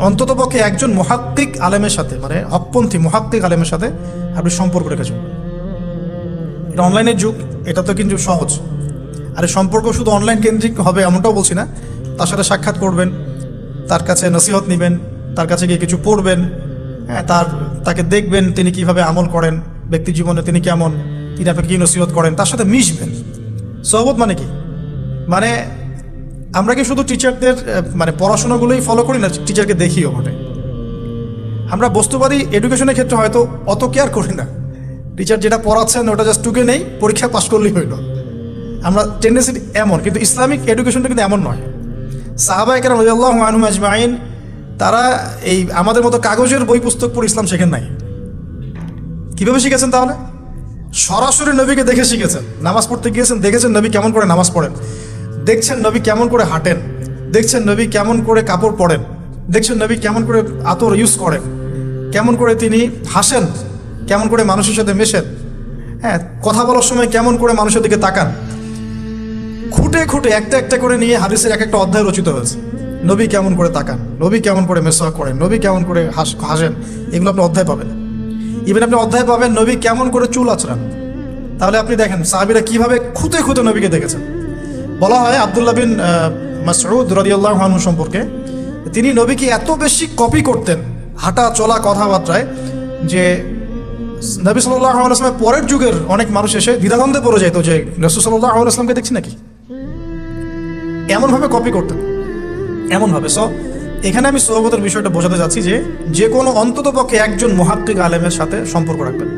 অন্তত পক্ষে একজন মুহাক্কিক আলেমের সাথে, মানে হকপন্থী মুহাক্কিক আলেমের সাথে আপনি সম্পর্ক রেখে চলবেন। এটা অনলাইনের যুগ, এটা তো কিন্তু সহজ। আর এই সম্পর্ক শুধু অনলাইন কেন্দ্রিক হবে এমনটাও বলছি না। তার সাথে সাক্ষাৎ করবেন, তার কাছে নসিহত নেবেন, তার কাছে গিয়ে কিছু পড়বেন, হ্যাঁ, তাকে দেখবেন তিনি কিভাবে আমল করেন, ব্যক্তি জীবনে তিনি কেমন, তিনি আপনাকে কী নসিহত করেন, তার সাথে মিশবেন। সহবত মানে কি? মানে আমরা কি শুধু টিচারদের মানে পড়াশোনাগুলোই ফলো করি না, টিচারকে দেখিও বটে। আমরা বস্তুবাদী এডুকেশনের ক্ষেত্রে হয়তো অত কেয়ার করি না, টিচার যেটা পড়াচ্ছেন ওটা জাস্ট টুকে নেই, পরীক্ষা পাস করলেই হইল। আমরা টেন্ডেন্সি এমন, কিন্তু ইসলামিক এডুকেশনটা কিন্তু এমন নয়। সাহাবায়ে কেরাম রাদিয়াল্লাহু আনহুম আজমাইন তারা এই আমাদের মতো কাগজের বই পুস্তক পড়ে ইসলাম শেখেন নাই। কীভাবে শিখেছেন? তাহলে সরাসরি নবীকে দেখে শিখেছেন। নামাজ পড়তে গিয়েছেন, দেখেছেন নবী কেমন করে নামাজ পড়েন, দেখছেন নবী কেমন করে হাঁটেন, দেখছেন নবী কেমন করে কাপড় পরেন, দেখছেন নবী কেমন করে আতর ইউজ করেন, কেমন করে তিনি হাসেন, কেমন করে মানুষের সাথে মেশেন, হ্যাঁ, কথা বলার সময় কেমন করে মানুষের দিকে তাকান। খুঁটে খুঁটে একটা একটা করে নিয়ে হাদিসের এক একটা অধ্যায় রচিত হয়েছে। নবী কেমন করে তাকান, নবী কেমন করে মেসওয়াক করেন, নবী কেমন করে হাসেন, এগুলো আপনি অধ্যায় পাবেন। ইভেন আপনি অধ্যায় পাবেন নবী কেমন করে চুল আঁচড়ান। তাহলে আপনি দেখেন সাহাবীরা কিভাবে খুঁতে খুঁতে নবীকে দেখেছেন। বলা হয় আব্দুল্লাহ বিন মাসউদ রাদিয়াল্লাহু আনহু সম্পর্কে, তিনি নবীকে এত বেশি কপি করতেন হাঁটা চলা কথাবার্তায় যে নবী সাল্লাল্লাহু আলাইহি ওয়াসাল্লামের পরের যুগের অনেক মানুষ এসে দ্বিধাদ্বন্দ্বে পড়ে যেত যে রাসূল সাল্লাল্লাহু আলাইহি ওয়াসাল্লামকে দেখছি নাকি, এমনভাবে কপি করতেন, এমনভাবে। সো এখানে আমি সোহবতের বিষয়টা বোঝাতে যাচ্ছি যে কোনো অন্তত পক্ষে একজন মুহাক্কিক আলেমের সাথে সম্পর্ক রাখবেন।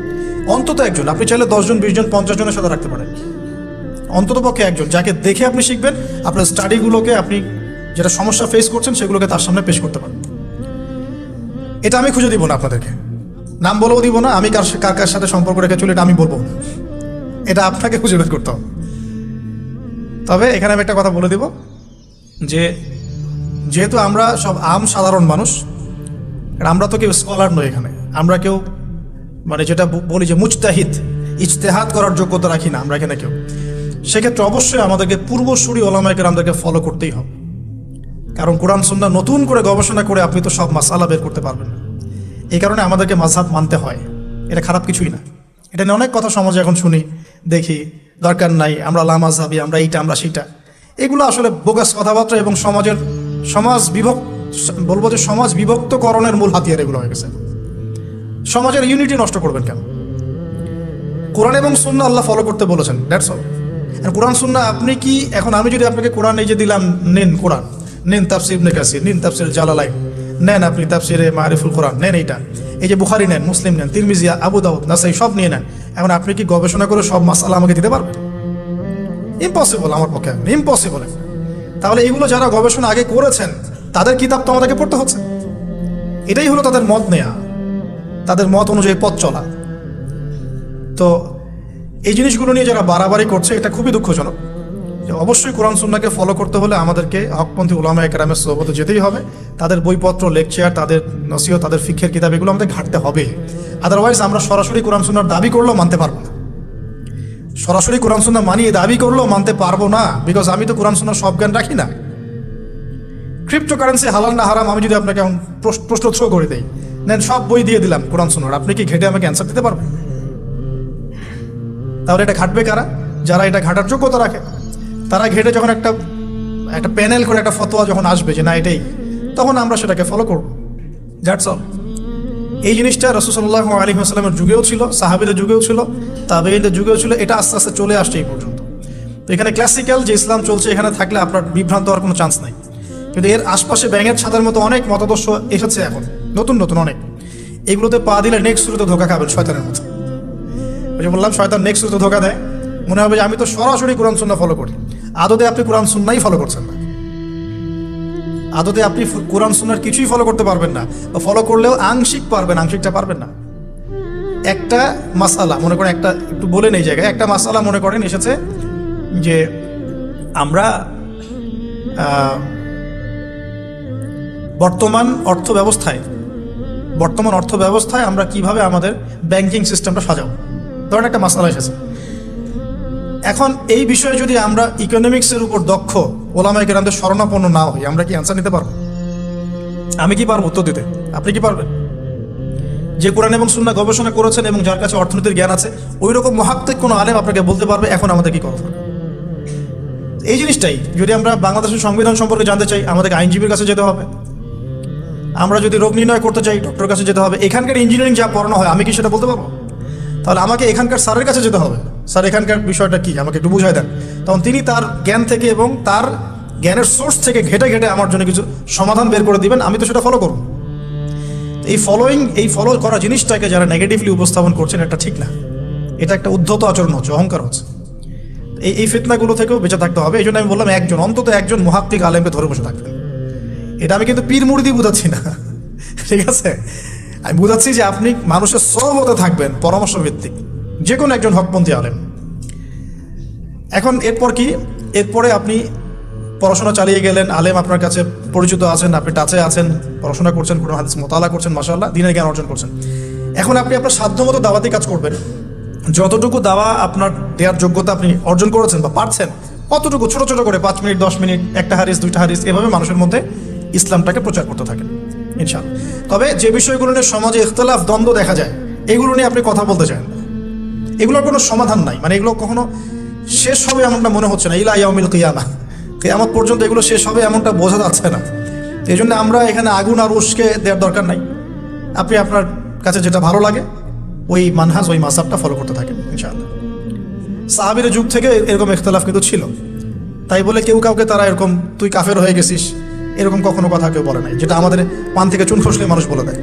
অন্তত একজন, আপনি চাইলে 10 জন 20 জন 50 জনের সাথে রাখতে পারেন। অন্তত পক্ষে একজন যাকে দেখে আপনি শিখবেন, আপনার স্টাডিগুলোকে, আপনি যেটা সমস্যা ফেস করছেন সেগুলোকে তার সামনে পেশ করতে পারেন। এটা আমি খুঁজে দিব না আপনাদেরকে, নাম বলেও দিব না, আমি কার কার সাথে সম্পর্ক রেখে চলি এটা আমি বলবো না, এটা আপনাকে খুঁজে বের করতে হবে। তবে এখানে আমি একটা কথা বলে দিব যে যেহেতু আমরা সব সাধারণ মানুষ, আমরা তো কেউ স্কলার নই, এখানে আমরা কেউ মানে যেটা বলি যে মুজতাহিদ, ইজতেহাদ করার যোগ্যতা রাখি না আমরা এখানে কেউ। সেক্ষেত্রে অবশ্যই আমাদেরকে পূর্বসূরি ওলামায়ে কেরামদেরকে ফলো করতেই হবে। কারণ কোরআন সুন্নাহ নতুন করে গবেষণা করে আপনি তো সব মাসআলা বের করতে পারবেন না। এই কারণে আমাদেরকে মাযহাব মানতে হয়, এটা খারাপ কিছুই না। এটা নিয়ে অনেক কথা সমাজে এখন শুনি, দেখি, দরকার নাই, আমরা লা মাযহাবী, আমরা এইটা, আমরা সেইটা। এগুলো আসলে বোগাস কথাবার্তা এবং বলবো যে সমাজ বিভক্তকরণের মূল হাতিয়ার এগুলো হয়ে গেছে। সমাজের ইউনিটি নষ্ট করবেন কেন? কোরআন এবং সুন্নাহ আল্লাহ ফলো করতে বলেছেন, দ্যাটস অল। কোরআন সুন্নাহ আপনি কি এখন আমি যদি আপনাকে কোরআন এই যে দিলাম, নেন কোরআন, নেন তাফসির ইবনে কাসির, নেন তাফসির জালালাইন, নেন আপনি তাফসিরে মারিফুল কোরআন, নেন এইটা, এই যে বুখারী নেন, মুসলিম নেন, তিরমিজি, আবু দাউদ, নাসাই সব নিয়ে নেন। এখন আপনি কি গবেষণা করে সব মাসআলা আমাকে দিতে পারবেন? ইম্পসিবল, আমার পক্ষে ইম্পসিবল। তাহলে এগুলো যারা গবেষণা আগে করেছেন তাদের কিতাব তো আমাদেরকে পড়তে হচ্ছে। এটাই হলো তাদের মত নেয়া, তাদের মত অনুযায়ী পথ চলা। তো এই জিনিসগুলো নিয়ে যারা বাড়াবাড়ি করছে এটা খুবই দুঃখজনক। যে অবশ্যই কোরআন সুন্নাহকে ফলো করতে হলে আমাদেরকে হকপন্থী উলামায়ে কেরামের সোহবতে যেতেই হবে। তাদের বইপত্র, লেকচার, তাদের নসিহত, তাদের ফিকহের কিতাব এগুলো আমাদের ঘাটতে হবে। আদারওয়াইজ আমরা সরাসরি কোরআন সুন্নাহর দাবি করলেও মানতে পারবো না। সরাসরি কোরআন সুন্নাহ মানিয়ে দাবি করলেও মানতে পারবো না, বিকজ আমি তো কোরআন সুন্নাহর সব জ্ঞান রাখি না। ক্রিপ্টোকারেন্সি হালাল না হারাম আমি যদি আপনাকে এখন প্রশ্ন থ্রো করে দেই, নেন সব বই দিয়ে দিলাম কোরআন সুন্নাহর, আপনি কি ঘেটে আমাকে অ্যান্সার দিতে পারবেন? তাহলে এটা ঘাটবে কারা? যারা এটা ঘাটার যোগ্যতা রাখে। তারা ঘেটে যখন একটা প্যানেল করে একটা ফতোয়া যখন আসবে যে না এটাই, তখন আমরা সেটাকে ফলো করব। That's all. এই জিনিসটা রাসূল সাল্লাল্লাহু আলাইহি ওয়াসাল্লামের যুগেও ছিল, সাহাবীদের যুগেও ছিল, তাবেঈনদের যুগেও ছিল। এটা আস্তে আস্তে চলে আসছে এই পর্যন্ত। তো এখানে ক্লাসিক্যাল যে ইসলাম চলছে এখানে থাকলে আপনার বিভ্রান্ত হওয়ার কোনো চান্স নাই। কিন্তু এর আশপাশে ব্যাঙের ছাতার মতো অনেক মতাদর্শ এসেছে এখন, নতুন নতুন অনেক। এগুলোতে পা দিলে নেক্সট শুরুতে ধোকা খাবেন শয়তানের মতো। ওই যে বললাম, শয়তান নেক্সট শুরুতে ধোকা দেয়, মনে হবে যে আমি তো সরাসরি কোরআন সুন্নাহ ফলো করি। আদতে আপনি কোরআন সুন্নাহই ফলো করছেন না। আদতে আপনি কোরআন সুন্নাহর কিছুই ফলো করতে পারবেন না, বা ফলো করলেও আংশিক পারবেন, আংশিকটা পারবেন না। একটা মাসআলা মনে করেন, একটু বলেন এই জায়গায়, একটা মাসআলা মনে করেন এসেছে যে আমরা বর্তমান অর্থ ব্যবস্থায় আমরা কিভাবে আমাদের ব্যাংকিং সিস্টেমটা সাজাবো, ধরেন একটা মাসআলা এসেছে। এখন এই বিষয়ে যদি আমরা ইকোনমিক্সের উপর দক্ষ ওলামায়ে কেরামদের শরণাপন্ন না হই, আমরা কি অ্যান্সার নিতে পারবো? আমি কি পারবো উত্তর দিতে? আপনি কি পারবেন? যে কোরআন এবং সুন্নাহ গবেষণা করেছেন এবং যার কাছে অর্থনীতির জ্ঞান আছে, ওই রকম মুহাক্কিক কোনো আলেম আপনাকে বলতে পারবে এখন আমাদের কি করা দরকার। এই জিনিসটাই যদি আমরা বাংলাদেশের সংবিধান সম্পর্কে জানতে চাই, আমাদেরকে আইনজীবীর কাছে যেতে হবে। আমরা যদি রোগ নির্ণয় করতে চাই, ডক্টরের কাছে যেতে হবে। এখানকার ইঞ্জিনিয়ারিং যা পড়ানো হয় আমি কি সেটা বলতে পারবো? তাহলে আমাকে এখানকার স্যারের কাছে যেতে হবে, স্যার এখানকার বিষয়টা কি আমাকে একটু বুঝাই দেন। তখন তিনি তার জ্ঞান থেকে এবং তার জ্ঞানের সোর্স থেকে ঘেটে ঘেটে আমার জন্য কিছু সমাধান বের করে দিবেন, আমি তো সেটা ফলো করব। এই ফলো করা জিনিসটাকে যারা নেগেটিভলি উপস্থাপন করছেন, এটা ঠিক না। এটা একটা উদ্ধত আচরণ হচ্ছে, অহংকার হচ্ছে। এই ফিতনাগুলো থেকেও বেঁচে থাকতে হবে। এই জন্য আমি বললাম অন্তত একজন মুহাক্কিক আলেমকে ধরে বসে থাকবেন। এটা আমি কিন্তু পীর মুরিদি বুঝাচ্ছি না, ঠিক আছে? আমি বুঝাচ্ছি যে আপনি মানুষের সোহবতে থাকবেন, পরামর্শ ভিত্তিক, যে কোনো একজন হকপন্থী আলেম। এখন এরপরে আপনি পড়াশোনা চালিয়ে গেলেন, আলেম আপনার কাছে পরিচিত আছেন, আপনি টাচে আছেন, পড়াশোনা করছেন, কোরআন হাদিস মোতালা করছেন, মাশাআল্লাহ দ্বীনের জ্ঞান অর্জন করছেন। এখন আপনি আপনার সাধ্যমতো দাওয়াতি কাজ করবেন। যতটুকু দাওয়া আপনার দেওয়ার যোগ্যতা আপনি অর্জন করেছেন বা পারছেন, অতটুকু ছোট ছোট করে 5 মিনিট, 10 মিনিট, একটা হাদিস, 2টা হাদিস, এভাবে মানুষের মধ্যে ইসলামটাকে প্রচার করতে থাকেন ইনশাআল্লাহ। তবে যে বিষয়গুলো নিয়ে সমাজে ইখতিলাফ, দ্বন্দ্ব দেখা যায়, এগুলো নিয়ে আপনি কথা বলতে চান না। এগুলোর কোনো সমাধান নাই, মানে এগুলো কখনো শেষ হবে এমনটা মনে হচ্ছে না। ইলা ইয়াউমিল কিয়ামা, কিয়ামত পর্যন্ত এগুলো শেষ হবে এমনটা বোঝা যাচ্ছে না। এই জন্য আমরা এখানে আগুন আর উস্কে দেওয়ার দরকার নাই। আপনি আপনার কাছে যেটা ভালো লাগে ওই মানহাজ, ওই মাযহাবটা ফলো করতে থাকেন ইনশাআল্লাহ। সাহাবীর যুগ থেকে এরকম ইখতিলাফ কিন্তু ছিল, তাই বলে কেউ কাউকে তারা এরকম তুই কাফের হয়ে গেছিস এরকম কখনো কথা কেউ বলে নাই, যেটা আমাদের পান থেকে চুন খসলে মানুষ বলে দেয়।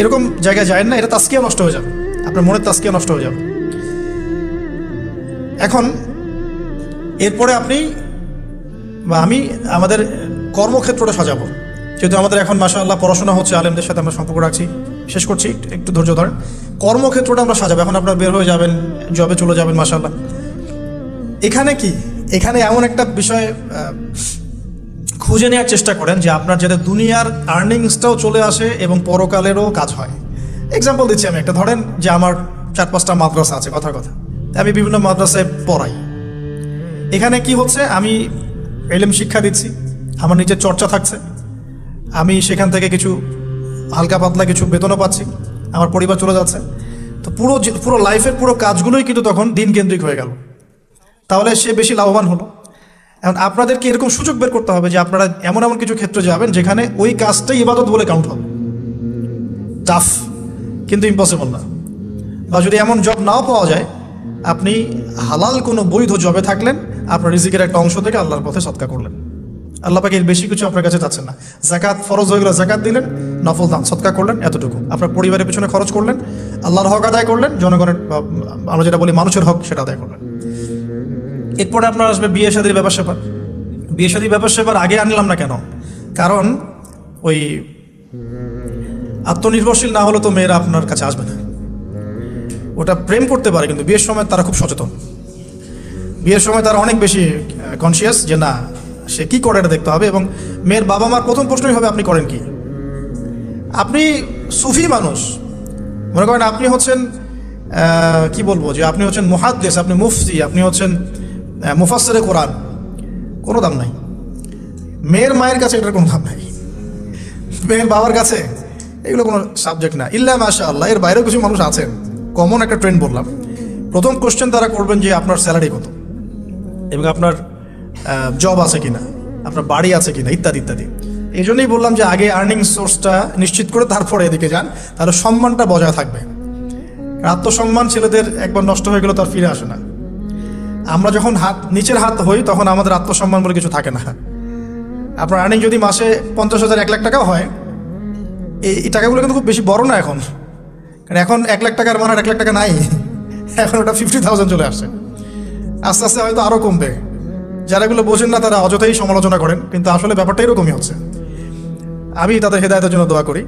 এরকম জায়গায় যায় না, এটা তাসকিয়া নষ্ট হয়ে যাবে, আপনার মনের তাসকিয়া নষ্ট হয়ে যাবে। এখন এরপরে আপনি বা আমি আমাদের কর্মক্ষেত্রটা সাজাবো। যেহেতু আমাদের এখন মাশাআল্লাহ পড়াশোনা হচ্ছে, আলেমদের সাথে আমরা সম্পর্ক রাখছি, শেষ করছি, একটু ধৈর্য ধরেন। কর্মক্ষেত্রটা আমরা সাজাবো। এখন আপনারা বের হয়ে যাবেন, জবে চলে যাবেন, মাশাআল্লাহ। এখানে এমন একটা বিষয় খুঁজে নেওয়ার চেষ্টা করেন যে আপনার যাতে দুনিয়ার আর্নিংসটাও চলে আসে এবং পরকালেরও কাজ হয়। এক্সাম্পল দিচ্ছি আমি একটা, ধরেন যে আমার 4-5টা মাদ্রাসা আছে, কথা আমি বিভিন্ন মাদ্রাসায় পড়াই। এখানে কি হচ্ছে, আমি ইলম শিক্ষা দিচ্ছি, আমার নিজের চর্চা থাকছে, আমি সেখান থেকে কিছু হালকা পাতলা কিছু বেতনও পাচ্ছি, আমার পরিবার চলে যাচ্ছে। তো পুরো লাইফের পুরো কাজগুলোই কিন্তু তখন দিন কেন্দ্রিক হয়ে গেল। তাহলে সে বেশি লাভবান হলো। এখন আপনাদেরকে এরকম সুযোগ বের করতে হবে যে আপনারা এমন এমন কিছু ক্ষেত্রে যাবেন যেখানে ওই কাজটাই ইবাদত বলে কাউন্ট হবে। টাফ কিন্তু ইম্পসিবল না। বা যদি এমন জব নাও পাওয়া যায়, আপনি হালাল কোনো বৈধ জবে থাকলেন, আপনার রিজিকের একটা অংশ থেকে আল্লাহর পথে সদকা করলেন। আল্লাহ পাকে এর বেশি কিছু আপনার কাছে চাচ্ছেন না। যাকাত ফরজ হয়ে গেলে যাকাত দিলেন, নফল দান সদকা করলেন, এতটুকু। আপনার পরিবারের পেছনে খরচ করলেন, আল্লাহর হক আদায় করলেন, জনগণের আমরা যেটা বলি মানুষের হক সেটা আদায় করলেন। এরপরে আপনার আসবে বিয়ে শাদীর ব্যাপার স্যাপার। বিয়ে শাদীর ব্যাপার স্যাপার আগে আনলাম না কেন? কারণ ওই আত্মনির্ভরশীল না হলে তো মেয়েরা আপনার কাছে আসবে না। ওটা প্রেম করতে পারে, কিন্তু বিয়ের সময় তারা খুব সচেতন। বিয়ের সময় তারা অনেক বেশি কনসিয়াস যে না, সে কী করে এটা দেখতে হবে। এবং মেয়ের বাবা মার প্রথম প্রশ্নই হবে আপনি করেন কি। আপনি সুফি মানুষ, মনে করেন আপনি হচ্ছেন কি বলবো, যে আপনি হচ্ছেন মুহাদ্দিস, আপনি মুফতি, আপনি হচ্ছেন মুফাসসিরে কোরআন, কোনো দাম নাই। মেয়ের মায়ের কাছে এটার কোনো দাম নাই, মেয়ের বাবার কাছে এগুলো কোনো সাবজেক্ট না। ইল্লা মাশাআল্লাহ, এর বাইরেও কিছু মানুষ আছেন। কমন একটা ট্রেন্ড বললাম। প্রথম কোশ্চেন তারা করবেন যে আপনার স্যালারি কত, এবং আপনার জব আছে কিনা, আপনার বাড়ি আছে কিনা, ইত্যাদি ইত্যাদি। এই জন্যই বললাম যে আগে আর্নিং সোর্সটা নিশ্চিত করে তারপরে এদিকে যান, তাহলে সম্মানটা বজায় থাকবে। আত্মসম্মান ছেলেদের একবার নষ্ট হয়ে গেলে তার ফিরে আসে না। আমরা যখন নিচের হাত হই তখন আমাদের আত্মসম্মান বলে কিছু থাকে না। আপনার আর্নিং যদি মাসে 50,000 1 লাখ টাকাও হয়, এই টাকাগুলো কিন্তু খুব বেশি বড় না এখন। কারণ এখন 1 লাখ টাকার মানে 1 লাখ টাকা নাই, এখন ওটা 50,000 চলে আসছে। আস্তে আস্তে হয়তো আরও কমবে। যারা এগুলো বোঝেন না তারা অযথাই সমালোচনা করেন, কিন্তু আসলে ব্যাপারটা এরকমই হচ্ছে। আমি তাদের হেদায়েতের জন্য দোয়া করি।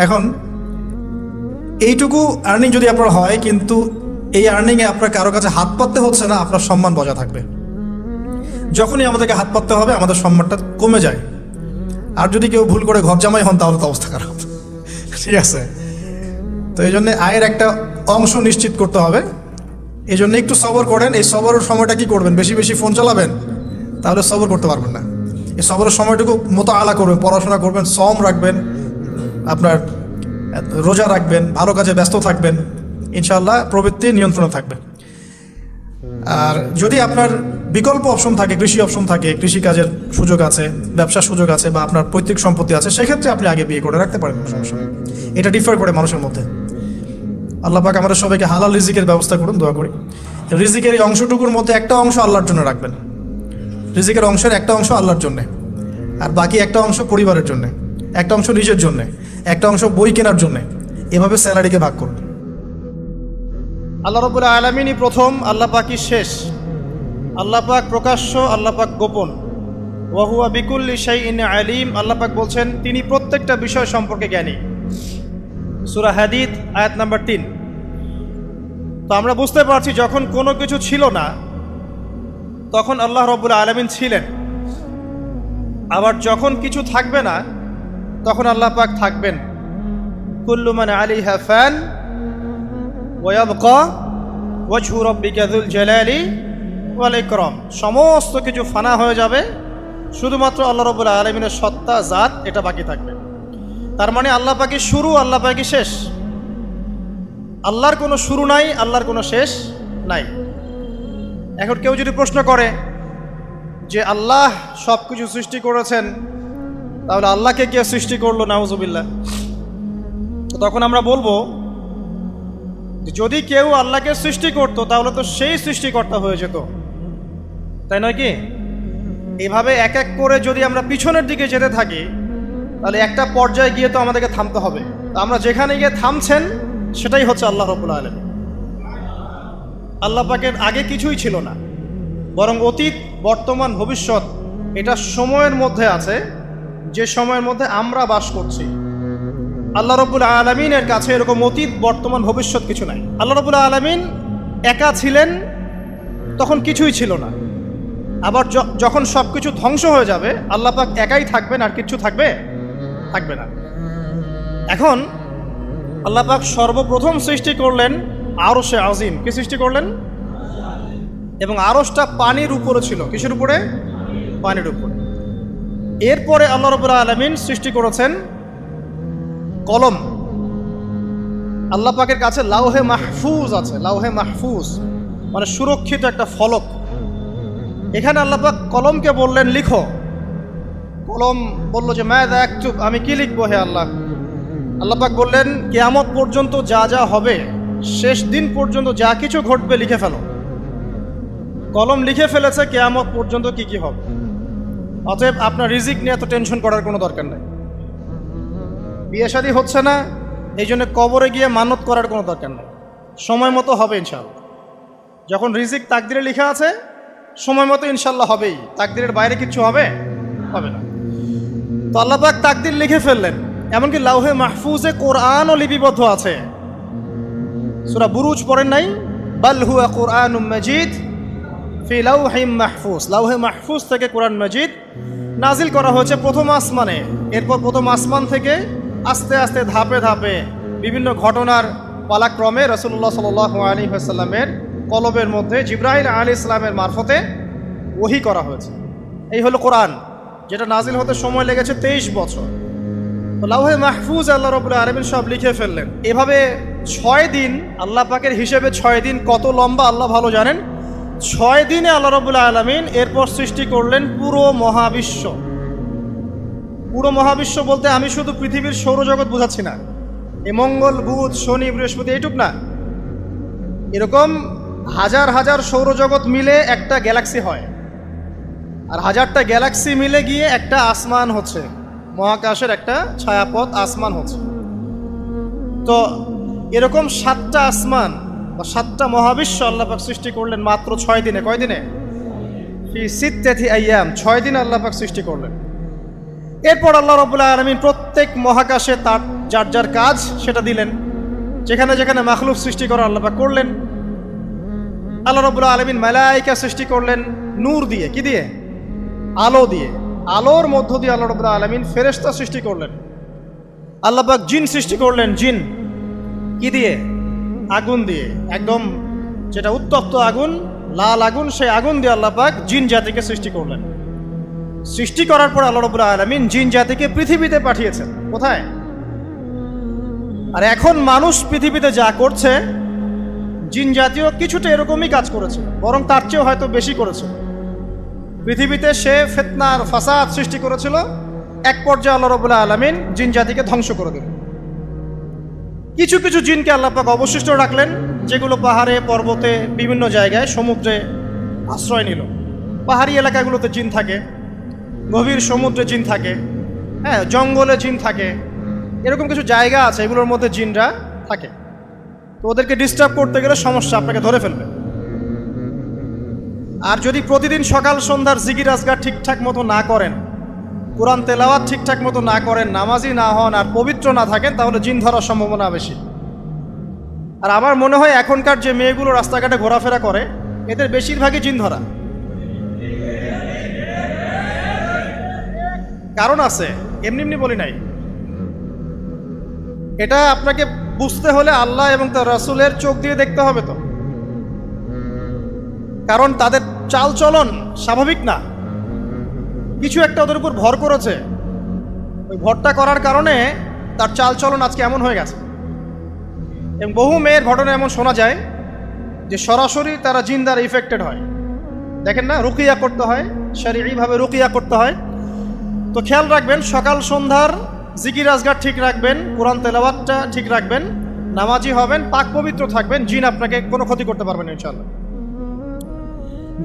এখন এইটুকু আর্নিং যদি আপনার হয়, কিন্তু এই আর্নিংয়ে আপনার কারো কাছে হাত পাততে হচ্ছে না, আপনার সম্মান বজায় থাকবে। যখনই আমাদেরকে হাত পাততে হবে আমাদের সম্মানটা কমে যায়। আর যদি কেউ ভুল করে ঘর জামাই হন তাহলে তো অবস্থা খারাপ, ঠিক আছে? তো এই জন্যে আয়ের একটা অংশ নিশ্চিত করতে হবে। এই জন্য একটু সবর করেন। এই সবরের সময়টা কি করবেন? বেশি বেশি ফোন চালাবেন, তাহলে সবর করতে পারবেন না। এই সবরের সময়টুকু মোতাআলা করবেন, পড়াশোনা করবেন, সম রাখবেন, আপনার রোজা রাখবেন, ভালো কাজে ব্যস্ত থাকবেন, ইনশাআল্লাহ প্রবৃত্তি নিয়ন্ত্রণে থাকবে। আর যদি আপনার বিকল্প অপশন থাকে, কৃষি অপশন থাকে, কৃষিকাজের সুযোগ আছে, ব্যবসার সুযোগ আছে, বা আপনার পৈতৃক সম্পত্তি আছে, সেক্ষেত্রে আপনি আগে বিয়ে করে রাখতে পারেন, সমস্যা নেই। এটা ডিফার করে মানুষের মধ্যে। আল্লাহ পাক আমাদের সবাইকে হালাল রিজিকের ব্যবস্থা করুন, দোয়া করি। রিজিকের এই অংশটুকুর মধ্যে একটা অংশ আল্লাহর জন্য রাখবেন। রিজিকের অংশের একটা অংশ আল্লাহর জন্যে, আর বাকি একটা অংশ পরিবারের জন্যে, একটা অংশ নিজের জন্যে, একটা অংশ বই কেনার জন্যে। এভাবে স্যালারিকে ভাগ করুন। আল্লাহ রাব্বুল আলামিনই প্রথম, আল্লাহ পাকই শেষ। আল্লাহ পাক প্রকাশ্য, আল্লাহ পাক গোপন। ওয়া হুয়া বিকুল্লি শাইইন আলিম। আল্লাহ পাক বলছেন তিনি প্রত্যেকটা বিষয় সম্পর্কে জ্ঞানী। সূরা হাদীদ আয়াত নাম্বার 3। তো আমরা বুঝতে পারছি যখন কোনো কিছু ছিল না তখন আল্লাহ রাব্বুল আলামিন ছিলেন, আবার যখন কিছু থাকবে না তখন আল্লাহ পাক থাকবেন। কুল্লু মান আলাইহা ফান ওয়া ইয়াবকা ওয়াজহু রাব্বিকা যুল জালালি ওয়াল ইকরাম। সমস্ত কিছু ফানা হয়ে যাবে, শুধুমাত্র আল্লাহ রাব্বুল আলামিনের সত্তা, জাত এটা বাকি থাকবে। তার মানে আল্লাহ পাকই শুরু, আল্লাহ পাকই শেষ। আল্লাহর কোনো শুরু নাই, আল্লাহর কোনো শেষ নাই। এখন কেউ যদি প্রশ্ন করে যে আল্লাহ সব কিছু সৃষ্টি করেছেন, তাহলে আল্লাহকে কে সৃষ্টি করলো? নাউজুবিল্লাহ। তো তখন আমরা বলবো যে যদি কেউ আল্লাহকে সৃষ্টি করতো তাহলে তো সেই সৃষ্টিকর্তা হয়ে যেত, তাই নয় কি? এভাবে এক এক করে যদি আমরা পিছনের দিকে যেতে থাকি তাহলে একটা পর্যায়ে গিয়ে তো আমাদেরকে থামতে হবে। তো আমরা যেখানে গিয়ে থামছেন সেটাই হচ্ছে আল্লাহ রাব্বুল আলামিন। আল্লাহ পাকের আগে কিছুই ছিল না, বরং অতীত, বর্তমান, ভবিষ্যৎ এটা সময়ের মধ্যে আছে, যে সময়ের মধ্যে আমরা বাস করছি। আল্লাহ রাব্বুল আলামিনের কাছে এরকম অতীত, বর্তমান, ভবিষ্যৎ কিছু নাই। আল্লাহ রাব্বুল আলামিন একা ছিলেন, তখন কিছুই ছিল না। আবার যখন সব কিছু ধ্বংস হয়ে যাবে আল্লাহ পাক একাই থাকবেন, আর কিছু থাকবে না। এখন আল্লাহ পাক সর্বপ্রথম সৃষ্টি করলেন আরশে আজিম। কি সৃষ্টি করলেন? এবং আরশটা পানির উপরে ছিল। কিসের উপরে? পানির উপরে। এরপরে আল্লাহ রাব্বুল আলামিন সৃষ্টি করেছেন কলম। আল্লাহ পাকের কাছে লাউহে মাহফুজ আছে, লাউহে মাহফুজ মানে সুরক্ষিত একটা ফলক। এখানে আল্লাহ পাক কলমকে বললেন লিখো। কলম বলল যে মাযা আকতুব, আমি কি লিখবো হে আল্লাহ? আল্লাহ পাক বললেন কিয়ামত পর্যন্ত যা যা হবে, শেষ দিন পর্যন্ত যা কিছু ঘটবে লিখে ফেলো। কলম লিখে ফেলেছে কিয়ামত পর্যন্ত কি কি হবে। অতএব আপনার রিজিক নিয়ে এত টেনশন করার কোনো দরকার নেই। বিয়ে শাদী হচ্ছে না, এই জন্য কবরে গিয়ে মানত করার কোনো দরকার নেই। সময় মতো হবে ইনশাআল্লাহ। যখন রিজিক তাকদিরে লেখা আছে, সময় মতো ইনশাআল্লাহ হবেই। তাকদিরের বাইরে কিছু হবে হবে না। তো আল্লাহ পাক তাকদির লিখে ফেললেন। এমনকি লাউহে মাহফুজে কোরআনও লিপিবদ্ধ আছে। সূরা বুরুজ পড়েন নাই? বাল হুয়া কুরআনুম মাজিদ ফি লাউহিম মাহফুজ। লাউহে মাহফুজ থেকে কোরআন মাজিদ নাজিল করা হয়েছে প্রথম আসমানে। এরপর প্রথম আসমান থেকে আস্তে আস্তে ধাপে ধাপে বিভিন্ন ঘটনার পালাক্রমে রাসূলুল্লাহ সাল্লাল্লাহু আলাইহি ওয়াসাল্লামের কলবের মধ্যে জিবরাইল আলাইহিস সালামের মারফতে ওহী করা হয়েছে। এই হলো কোরআন, যেটা নাজিল হতে সময় লেগেছে 23 বছর। তো লাউহে মাহফুজ আল্লাহ রাব্বুল আলামিন সব লিখে ফেললেন। এভাবে 6 দিন, আল্লাহ পাকের হিসেবে 6 দিন কত লম্বা আল্লাহ ভালো জানেন। 6 দিনে আল্লাহ রাব্বুল আলামিন এরপর সৃষ্টি করলেন পুরো মহাবিশ্ব। পুরো মহাবিশ্ব বলতে আমি শুধু পৃথিবীর সৌরজগৎ বোঝাচ্ছি না। এই মঙ্গল, বুধ, শনি, বৃহস্পতি এইটুক না, এরকম হাজার হাজার সৌরজগৎ মিলে একটা গ্যালাক্সি হয়, আর হাজারটা গ্যালাক্সি মিলে গিয়ে একটা আসমান হচ্ছে, মহাকাশের একটা ছায়াপথ আসমান হচ্ছে। তো এরকম 7টা আসমান বা 7টা মহাবিশ্ব আল্লাহ পাক সৃষ্টি করলেন মাত্র 6 দিনে। কয় দিনে? ফি সিত্তাতি আইয়াম, 6 দিন আল্লাহ পাক সৃষ্টি করলেন। এরপর আল্লাহ রাব্বুল আলামিন প্রত্যেক মহাকাশে তার যার যার কাজ সেটা দিলেন। যেখানে যেখানে মাখলুক সৃষ্টি করা আল্লাহ পাক করলেন। আল্লাহ রাব্বুল আলামিন মালায়েকা সৃষ্টি করলেন নূর দিয়ে। কি দিয়ে? আলো দিয়ে। আলোর মধ্য দিয়ে আল্লাহ রাব্বুল আলামিন ফেরেশতা সৃষ্টি করলেন। আল্লাহ পাক জিন সৃষ্টি করলেন। জিন কি দিয়ে? আগুন দিয়ে। একদম যেটা উত্তপ্ত আগুন, লাল আগুন, সেই আগুন দিয়ে আল্লাহ পাক জিন জাতিকে সৃষ্টি করলেন। সৃষ্টি করার পর আল্লাহ রাব্বুল আলামিন জিন জাতিকে পৃথিবীতে পাঠিয়েছেন। কোথায়? আর এখন মানুষ পৃথিবীতে যা করছে, জিন জাতীয় কিছুটা এরকমই কাজ করেছে, বরং তার চেয়েও হয়তো বেশি করেছে। পৃথিবীতে সে ফিতনার ফাসাদ সৃষ্টি করেছিল। এক পর্যায়ে আল্লাহ রাব্বুল আলামিন জিন জাতিকে ধ্বংস করে দিলেন। কিছু কিছু জিনকে আল্লাহ পাক অবশিষ্ট রাখলেন, যেগুলো পাহাড়ে, পর্বতে, বিভিন্ন জায়গায়, সমুদ্রে আশ্রয় নিল। পাহাড়ি এলাকাগুলোতে জিন থাকে, গভীর সমুদ্রে জিন থাকে, হ্যাঁ, জঙ্গলে জিন থাকে। এরকম কিছু জায়গা আছে, এগুলোর মধ্যে জিনরা থাকে। তো ওদেরকে ডিস্টার্ব করতে গেলে সমস্যা, আপনাকে ধরে ফেলবে। আর যদি প্রতিদিন সকাল সন্ধ্যার জিকির আজগার ঠিকঠাক মতো না করেন, কোরআন তেলাওয়াত ঠিকঠাক মতো না করেন, নামাজি না হন, আর পবিত্র না থাকেন, তাহলে জিন ধরার সম্ভাবনা বেশি। আর আমার মনে হয় এখনকার যে মেয়েগুলো রাস্তাঘাটে ঘোরাফেরা করে, এদের বেশিরভাগই জিন ধরা। কারণ আছে, এমনি এমনি বলি নাই। এটা আপনাকে বুঝতে হলে আল্লাহ এবং তার রাসূলের চোখ দিয়ে দেখতে হবে। তো কারণ তাদের চালচলন স্বাভাবিক না, কিছু একটা ওদের উপর ভর করেছে। ওই ভরটা করার কারণে তার চালচলন আজকে এমন হয়ে গেছে। এবং বহু মেয়ের ঘটনা এমন শোনা যায় যে সরাসরি তারা জিন দ্বারা ইফেক্টেড হয়। দেখেন না, রুকিয়া করতে হয়, শরীয়ীভাবে রুকিয়া করতে হয়। তো খেয়াল রাখবেন, সকাল সন্ধ্যার জিকির আজগার ঠিক রাখবেন, কোরআন তেলাওয়াতটা ঠিক রাখবেন, নামাজি হবেন, পাক পবিত্র থাকবেন, জিন আপনাকে কোনো ক্ষতি করতে পারবেন ইনশাআল্লাহ।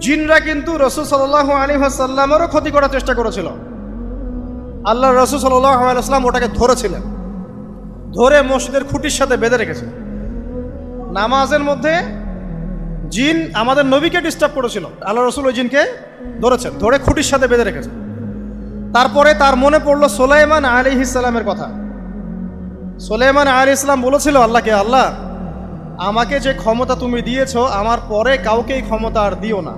জিনরা কিন্তু রাসূল সাল্লাল্লাহু আলাইহি ওয়াসাল্লামেরও ক্ষতি করার চেষ্টা করেছিল। আল্লাহ রাসূল সাল্লাল্লাহু আলাইহি ওয়াসাল্লাম ওটাকে ধরেছিলেন, ধরে মসজিদের খুঁটির সাথে বেঁধে রেখেছে। নামাজের মধ্যে জিন আমাদের নবীকে ডিস্টার্ব করেছিল, আল্লাহ রাসূল ওই জিনকে ধরেছেন, ধরে খুঁটির সাথে বেঁধে রেখেছে। তারপরে তার মনে পড়লো সুলাইমান আলাইহিস সালামের কথা। সুলাইমান আলাইহিস সালাম বলেছিল আল্লাহকে, আল্লাহ আমাকে যে ক্ষমতা তুমি দিয়েছো, আমার পরে কাউকে এই ক্ষমতা আর দিও না।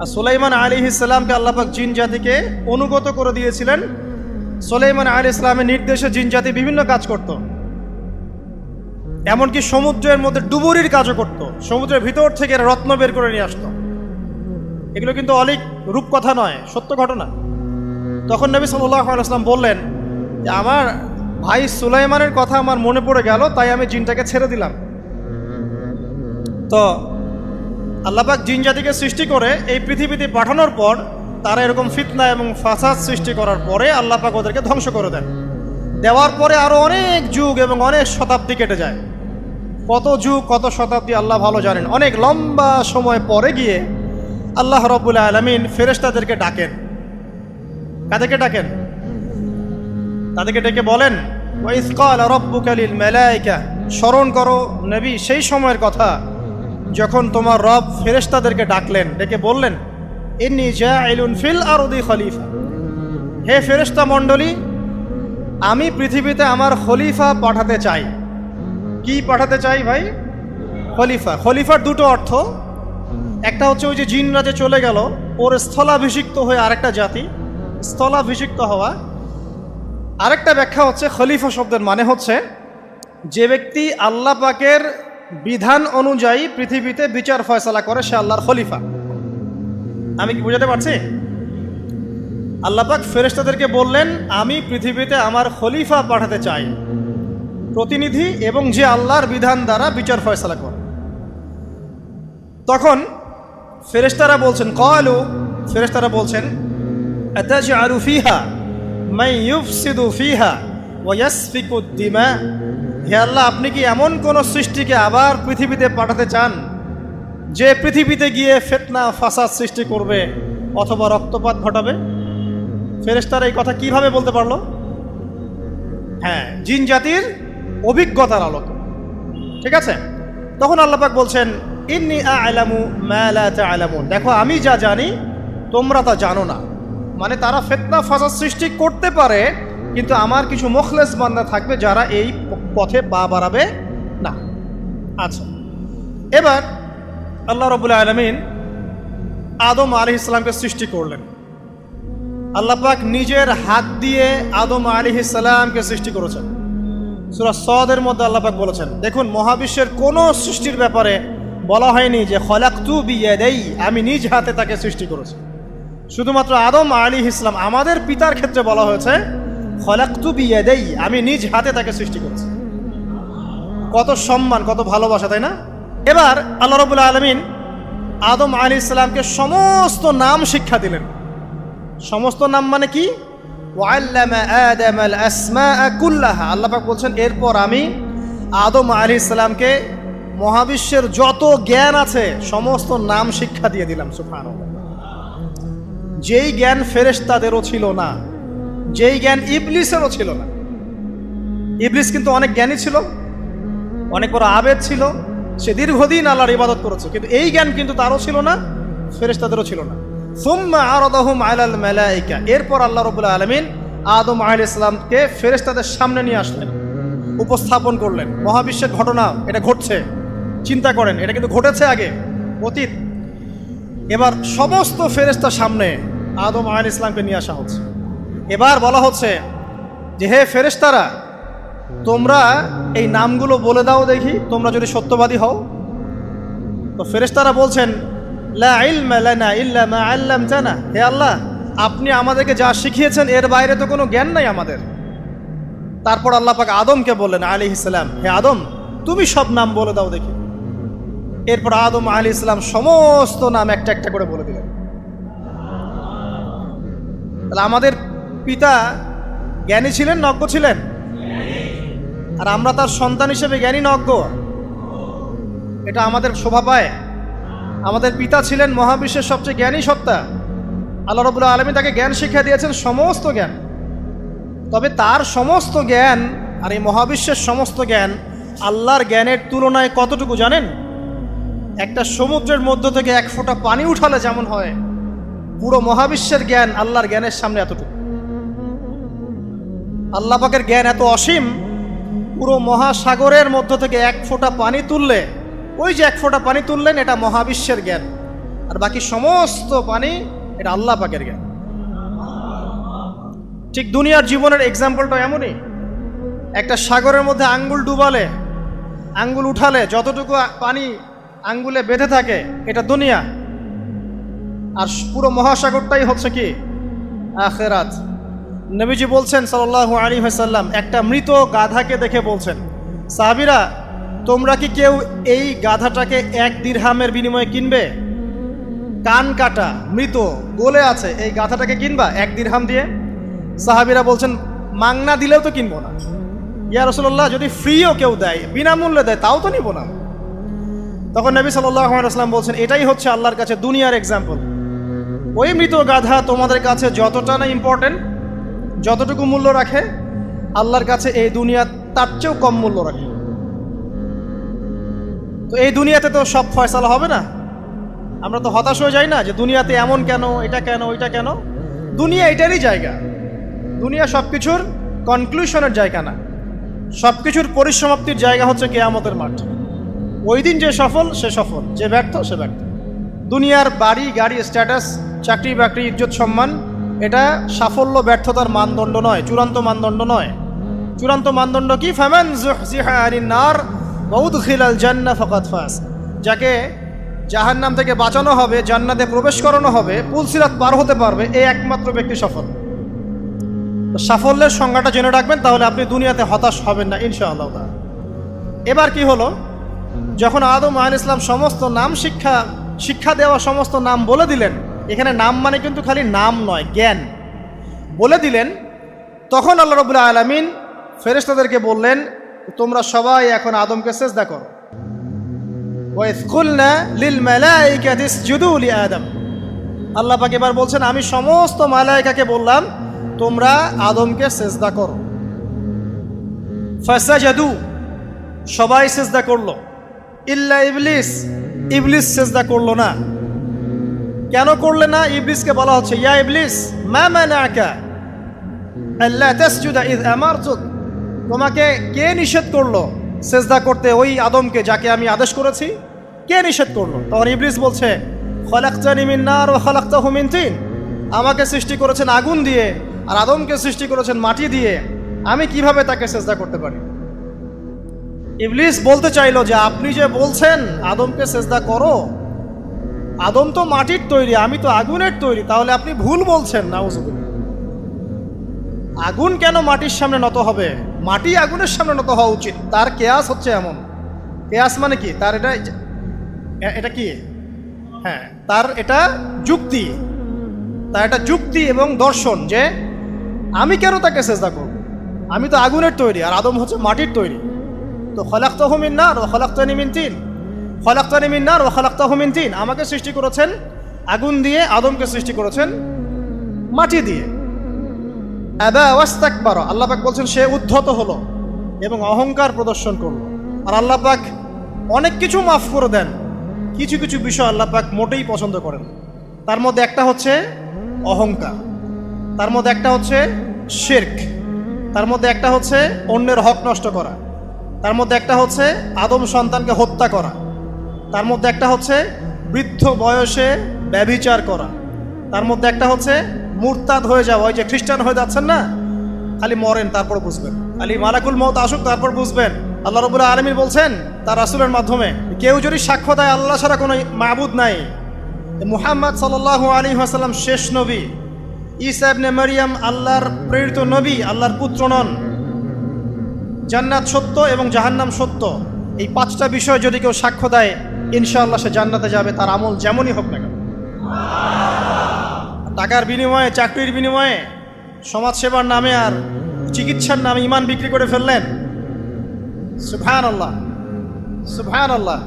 আর সুলাইমান আলাইহিস সালামকে আল্লাহ পাক জিন জাতিকে অনুগত করে দিয়েছিলেন। সুলাইমান আলাইহিস সালামের নির্দেশে জিন জাতি বিভিন্ন কাজ করত, এমনকি সমুদ্রের মধ্যে ডুবুরির কাজও করত। সমুদ্রের ভিতর থেকে রত্ন বের করে নিয়ে আসতো। এগুলো কিন্তু অলিক রূপকথা নয়, সত্য ঘটনা। তখন নবী সাল্লাল্লাহু আলাইহি ওয়াসাল্লাম বললেন যে আমার ভাই সুলাইমানের কথা আমার মনে পড়ে গেল, তাই আমি জিনটাকে ছেড়ে দিলাম। তো আল্লাহ পাক জিন জাতিকে সৃষ্টি করে এই পৃথিবীতে পাঠানোর পর তারা এরকম ফিতনা এবং ফাসাদ সৃষ্টি করার পরে আল্লাহ পাক ওদেরকে ধ্বংস করে দেন। দেওয়ার পরে আরো অনেক যুগ এবং অনেক শতাব্দী কেটে যায়। কত যুগ কত শতাব্দী আল্লাহ ভালো জানেন। অনেক লম্বা সময় পরে গিয়ে আল্লাহ রাব্বুল আলামিন ফেরেশতাদেরকে ডাকেন। কাদেরকে ডাকেন? তাদেরকে ডেকে বলেন ওয়াইজ ক্বালা রাব্বুকা লিল মালায়েকা, স্মরণ করো নবী সেই সময়ের কথা যখন তোমার রব ফেরেশতাদেরকে ডাকলেন, ডেকে বললেন ইন্নী জাইলুন ফিল আরদি খলিফা, হে ফেরেশতা মণ্ডলী, আমি পৃথিবীতে আমার খলিফা পাঠাতে চাই। কি পাঠাতে চাই ভাই? খলিফা। খলিফার দুটো অর্থ, একটা হচ্ছে ওই যে জিনরা যে চলে গেল ওর স্থলাভিষিক্ত হয়ে আরেকটা জাতি, স্থলাভিষিক্ত হওয়া। আরেকটা ব্যাখ্যা হচ্ছে খলিফা শব্দের মানে হচ্ছে যে ব্যক্তি আল্লাহ পাকের বিধান অনুযায়ী পৃথিবীতে বিচার ফয়সালা করে সে আল্লাহর খলিফা। আমি কি বুঝাতে পারছি? আল্লাহ পাক ফেরেশতাদেরকে বললেন আমি পৃথিবীতে আমার খলিফা পাঠাতে চাই, প্রতিনিধি, এবং যে আল্লাহর বিধান দ্বারা বিচার ফয়সালা করে। তখন ফেরেশতারা বলছেন ক্বালু, ফেরেশতারা বলছেন আতাজআলু ফিহা মান ইউফসিদু ফিহা ওয়া ইয়াসফিকু দিমা, হে আল্লাহ আপনি কি এমন কোন সৃষ্টিকে আবার পৃথিবীতে পাঠাতে চান যে পৃথিবীতে গিয়ে ফিতনা ফাসাদ সৃষ্টি করবে অথবা রক্তপাত ঘটাবে? ফেরেশতারা এই কথা কিভাবে বলতে পারলো? হ্যাঁ, জিন জাতির অভিজ্ঞতার আলোকে। ঠিক আছে, তখন আল্লাহ পাক বলছেন ইন্নী আ'লামু মা লা তা'লামুন, দেখো আমি যা জানি তোমরা তা জানো না। মানে তারা ফিতনা ফাসাদ সৃষ্টি করতে পারে, কিন্তু আমার কিছু মুখলেস বান্দা থাকবে যারা এই পথে পা বাড়াবে না। আচ্ছা, এবার আল্লাহ রাব্বুল আলামিন আদম আলাইহিস সালামকে সৃষ্টি করলেন। আল্লাহ পাক নিজের হাত দিয়ে আদম আলাইহিস সালামকে সৃষ্টি করেছেন। সূরা সাদের মধ্যে আল্লাহ পাক বলেছেন, দেখুন মহাবিশ্বের কোন সৃষ্টির ব্যাপারে বলা হয়নি যে খলাকতু বিয়াদাই, আমি নিজ হাতে তাকে সৃষ্টি করেছি। শুধুমাত্র আদম আলাইহিস সালাম, আমাদের পিতার ক্ষেত্রে বলা হয়েছে খলাকতু বিয়াদাই, আমি নিজ হাতে তাকে সৃষ্টি করেছি। কত সম্মান, কত ভালোবাসা, তাই না? এবার আল্লাহ রাব্বুল আলামিন আদম আলাইহিস সালামকে সমস্ত নাম শিক্ষা দিলেন। সমস্ত নাম মানে কি? ওয়াল্লামা আদামাল আসমাআ কুল্লাহা, আল্লাহ পাক বলছেন এরপর আমি আদম আলাইহিস সালামকে মহাবিশ্বের যত জ্ঞান আছে সমস্ত নাম শিক্ষা দিয়ে দিলাম। সুবহানাল্লাহ। যেই জ্ঞান ফেরেশতাদেরও ছিল না, যেই জ্ঞান ইবলিসেরও ছিল না। ইবলিস কিন্তু অনেক জ্ঞানী ছিল, অনেক বড় আবেদ ছিল, সে দীর্ঘদিন আল্লাহর ইবাদত করেছে, কিন্তু এই জ্ঞান কিন্তু তারও ছিল না, ফেরেশতাদেরও ছিল না। সুম্মা আরাদাহুম আলাল মালাইকা, এরপর আল্লাহ রাব্বুল আলামিন আদম আলাইহিস সালামকে ফেরেশতাদের সামনে নিয়ে আসলেন, উপস্থাপন করলেন। মহাবিশ্বের ঘটনা, এটা ঘটছে, চিন্তা করেন, এটা কিন্তু ঘটেছে আগে, অতীত। এবার সমস্ত ফেরেশতার সামনে আদম আলাইহিস সালামকে নিয়ে আসা হচ্ছে। এবার বলা হচ্ছে যে হে ফেরেশতারা, তোমরা এই নামগুলো বলে দাও দেখি, তোমরা যদি সত্যবাদী হও। তো ফেরেশতারা বলছেন লা ইলমা লানা ইল্লা মা আল্লামতানা, হে আল্লাহ আপনি আমাদেরকে যা শিখিয়েছেন এর বাইরে তো কোনো জ্ঞান নাই আমাদের। তারপর আল্লাহ পাক আদমকে বললেন আলাইহিস সালাম, হে আদম তুমি সব নাম বলে দাও দেখি। এরপর আদম আলাইহিস সালাম সমস্ত নাম একটা একটা করে বলে দিলেন। তাহলে আমাদের পিতা জ্ঞানী ছিলেন, নজ্ঞ ছিলেন? আর আমরা তার সন্তান হিসেবে জ্ঞানী নজ্ঞ, এটা আমাদের শোভা পায়? আমাদের পিতা ছিলেন মহাবিশ্বের সবচেয়ে জ্ঞানী সত্তা। আল্লাহ রাব্বুল আলামিন তাকে জ্ঞান শিক্ষা দিয়েছেন, সমস্ত জ্ঞান। তবে তার সমস্ত জ্ঞান আর এই মহাবিশ্বের সমস্ত জ্ঞান আল্লাহর জ্ঞানের তুলনায় কতটুকু জানেন? একটা সমুদ্রের মধ্য থেকে এক ফোঁটা পানি উঠালে যেমন হয়, পুরো মহাবিশ্বের জ্ঞান আল্লাহর জ্ঞানের সামনে এতটুকু। আল্লাহ পাকের জ্ঞান এত অসীম, পুরো মহাসাগরের মধ্য থেকে এক ফোঁটা পানি তুললে, ওই যে এক ফোঁটা পানি তুললেন, এটা মহাবিশ্বের জ্ঞান, আর বাকি সমস্ত পানি এটা আল্লাহ পাকের জ্ঞান। ঠিক দুনিয়ার জীবনের এক্সাম্পলটা এমনই। একটা সাগরের মধ্যে আঙ্গুল ডুবালে, আঙ্গুল উঠালে যতটুকু পানি আঙ্গুলে বেঁধে থাকে এটা দুনিয়া, আর পুরো মহাসাগরটাই হচ্ছে কি? আখিরাত। নবীজি বলছেন সাল্লাল্লাহু আলাইহি ওয়াসাল্লাম, একটা মৃত গাধাকে দেখে বলছেন, সাহাবীরা তোমরা কি কেউ এই গাধাটাকে 1 দিরহামের বিনিময়ে কিনবে? কান কাটা, মৃত, গলে আছে, এই গাধাটাকে কিনবা 1 দিরহাম দিয়ে? সাহাবীরা বলছেন, মাংনা দিলেও তো কিনবো না। ইয়া রাসূলুল্লাহ, যদি ফ্রিও কেউ দেয়, বিনামূল্যে দেয়, তাও তো নিব না। তখন নবী সাল্লাল্লাহু আলাইহি ওয়াসাল্লাম বলছেন, এটাই হচ্ছে আল্লাহর কাছে দুনিয়ার এক্সাম্পল। ওই মৃত গাধা তোমাদের কাছে যতটা না ইম্পর্টেন্ট, যতটুকু মূল্য রাখে, আল্লাহর কাছে এই দুনিয়া তার চেয়েও কম মূল্য রাখে। তো এই দুনিয়াতে তো সব ফয়সালা হবে না। আমরা তো হতাশ হয়ে যাই না যে দুনিয়াতে এমন কেন, এটা কেন, ওইটা কেন। দুনিয়া এটারই জায়গা। দুনিয়া সব কিছুর কনক্লুশনের জায়গা না, সব কিছুর পরিসমাপ্তির জায়গা হচ্ছে কিয়ামতের মাঠ। ওই দিন যে সফল সে সফল, যে ব্যর্থ সে ব্যর্থ। দুনিয়ার বাড়ি গাড়ি, স্ট্যাটাস, চাকরি বাকরি, ইজ্জত সম্মান, এটা সাফল্য ব্যর্থতার মানদণ্ড নয়, চূড়ান্ত মানদণ্ড নয়। চূড়ান্ত মানদণ্ড কি? ফামান যুহজিহা আনিন নার ওয়া উদখিলাল জান্নাহ ফাকাদ ফাজ। যাকে জাহান্নাম থেকে বাঁচানো হবে, জান্নাতে প্রবেশ করানো হবে, পুলসিরাত পার হতে পারবে, এই একমাত্র ব্যক্তি সফল। সাফল্যের সংজ্ঞাটা জেনে রাখবেন, তাহলে আপনি দুনিয়াতে হতাশ হবেন না ইনশাআল্লাহ। এবার কি হলো, যখন আদম আলাইহিস সালাম সমস্ত নাম শিক্ষা দেওয়া সমস্ত নাম বলে দিলেন, এখানে নাম মানে কিন্তু খালি নাম নয়, জ্ঞান বলে দিলেন, তখন আল্লাহ রাব্বুল আলামিন ফেরেশতাদেরকে বললেন, তোমরা সবাই এখন আদমকে সিজদা করো। ওয়া ইয কুলনা লিল মালাইকাতি ইসজুদু লি আদম। আল্লাহ পাক এবার বলছেন, আমি সমস্ত মালায়েকাকে বললাম তোমরা আদমকে সিজদা করো। ফাসাজাদু, সবাই সিজদা করলো, ইল্লা ইবলিস, ইবলিস সিজদা করলো না। কেন করলে না? ইবলিসকে বলা হচ্ছে, ইয়া ইবলিস মা মানাকা আল্লা তাসজুদা ইয আমারতুক। তোমাকে কে নিষেধ করলো সিজদা করতে ওই আদমকে, যাকে আমি আদেশ করেছি? কে নিষেধ করলো? তখন ইবলিস বলছে, খলাকতানি মিন নার ওয়া খলাকতাহু মিন তিন। আমাকে সৃষ্টি করেছেন আগুন দিয়ে, আর আদমকে সৃষ্টি করেছেন মাটি দিয়ে, আমি কিভাবে তাকে সিজদা করতে পারি? ইবলিস বলতে চাইলো যে আপনি যে বলছেন আদমকে সিজদা করো, আদম তো মাটির তৈরি, আমি তো আগুনের তৈরি, তাহলে আপনি ভুল বলছেন। নাউজুবিল্লাহ। আগুন কেন মাটির সামনে নত হবে? মাটি আগুনের সামনে নত হওয়া উচিত। তার কেয়াস হচ্ছে এমন। কেয়াস মানে কি? তার এটা কি? হ্যাঁ, তার এটা যুক্তি, তার এটা যুক্তি এবং দর্শন যে আমি কেন তাকে সিজদা করব? আমি তো আগুনের তৈরি, আর আদম হচ্ছে মাটির তৈরি। তো খলাকতাহু মিন নার ওয়া খলাকতানি মিন তিন, খলাকতানি মিন নার ওয়া খলাকতাহু মিন তিন। আমাকে সৃষ্টি করেছেন আগুন দিয়ে, আদমকে সৃষ্টি করেছেন মাটি দিয়ে। আবা ওয়াস্তাকবারা, আল্লাহ পাক বলছেন সে উদ্ধত হলো এবং অহংকার প্রদর্শন করলো। আর আল্লাহ পাক অনেক কিছু মাফ করে দেন, কিছু কিছু বিষয় আল্লাহ পাক মোটেই পছন্দ করেন। তার মধ্যে একটা হচ্ছে অহংকার, তার মধ্যে একটা হচ্ছে শিরক, তার মধ্যে একটা হচ্ছে অন্যের হক নষ্ট করা, তার মধ্যে একটা হচ্ছে আদম সন্তানকে হত্যা করা, তার মধ্যে একটা হচ্ছে বৃদ্ধ বয়সে ব্যভিচার করা, তার মধ্যে একটা হচ্ছে মুরতাদ হয়ে যাওয়া। ওই যে খ্রিস্টান হয়ে যাচ্ছেন না, খালি মরেন তারপর বুঝবেন, খালি মালাকুল মউত আসুক তারপর বুঝবেন। আল্লাহ রাব্বুল আলামিন বলছেন তার রাসূলের মাধ্যমে, কেউ যদি সাক্ষ্য দেয় আল্লাহ ছাড়া কোনো মাবুদ নাই, মুহাম্মদ সাল্লাল্লাহু আলাইহি ওয়াসাল্লাম শেষ নবী, ঈসা ইবনে মারইয়াম আল্লাহর প্রেরিত নবী, আল্লাহর পুত্র নন, জান্নাত সত্য এবং জাহান্নাম সত্য, এই 5টা বিষয় যদি কেউ সাক্ষ্য দেয়, ইনশাআল্লাহ সে জান্নাতে যাবে, তার আমল যেমনই হোক না কেন। টাকার বিনিময়ে, চাকরির বিনিময়ে, সমাজসেবার নামে আর চিকিৎসার নামে ইমান বিক্রি করে ফেললেন, সুবহানাল্লাহ, সুবহানাল্লাহ।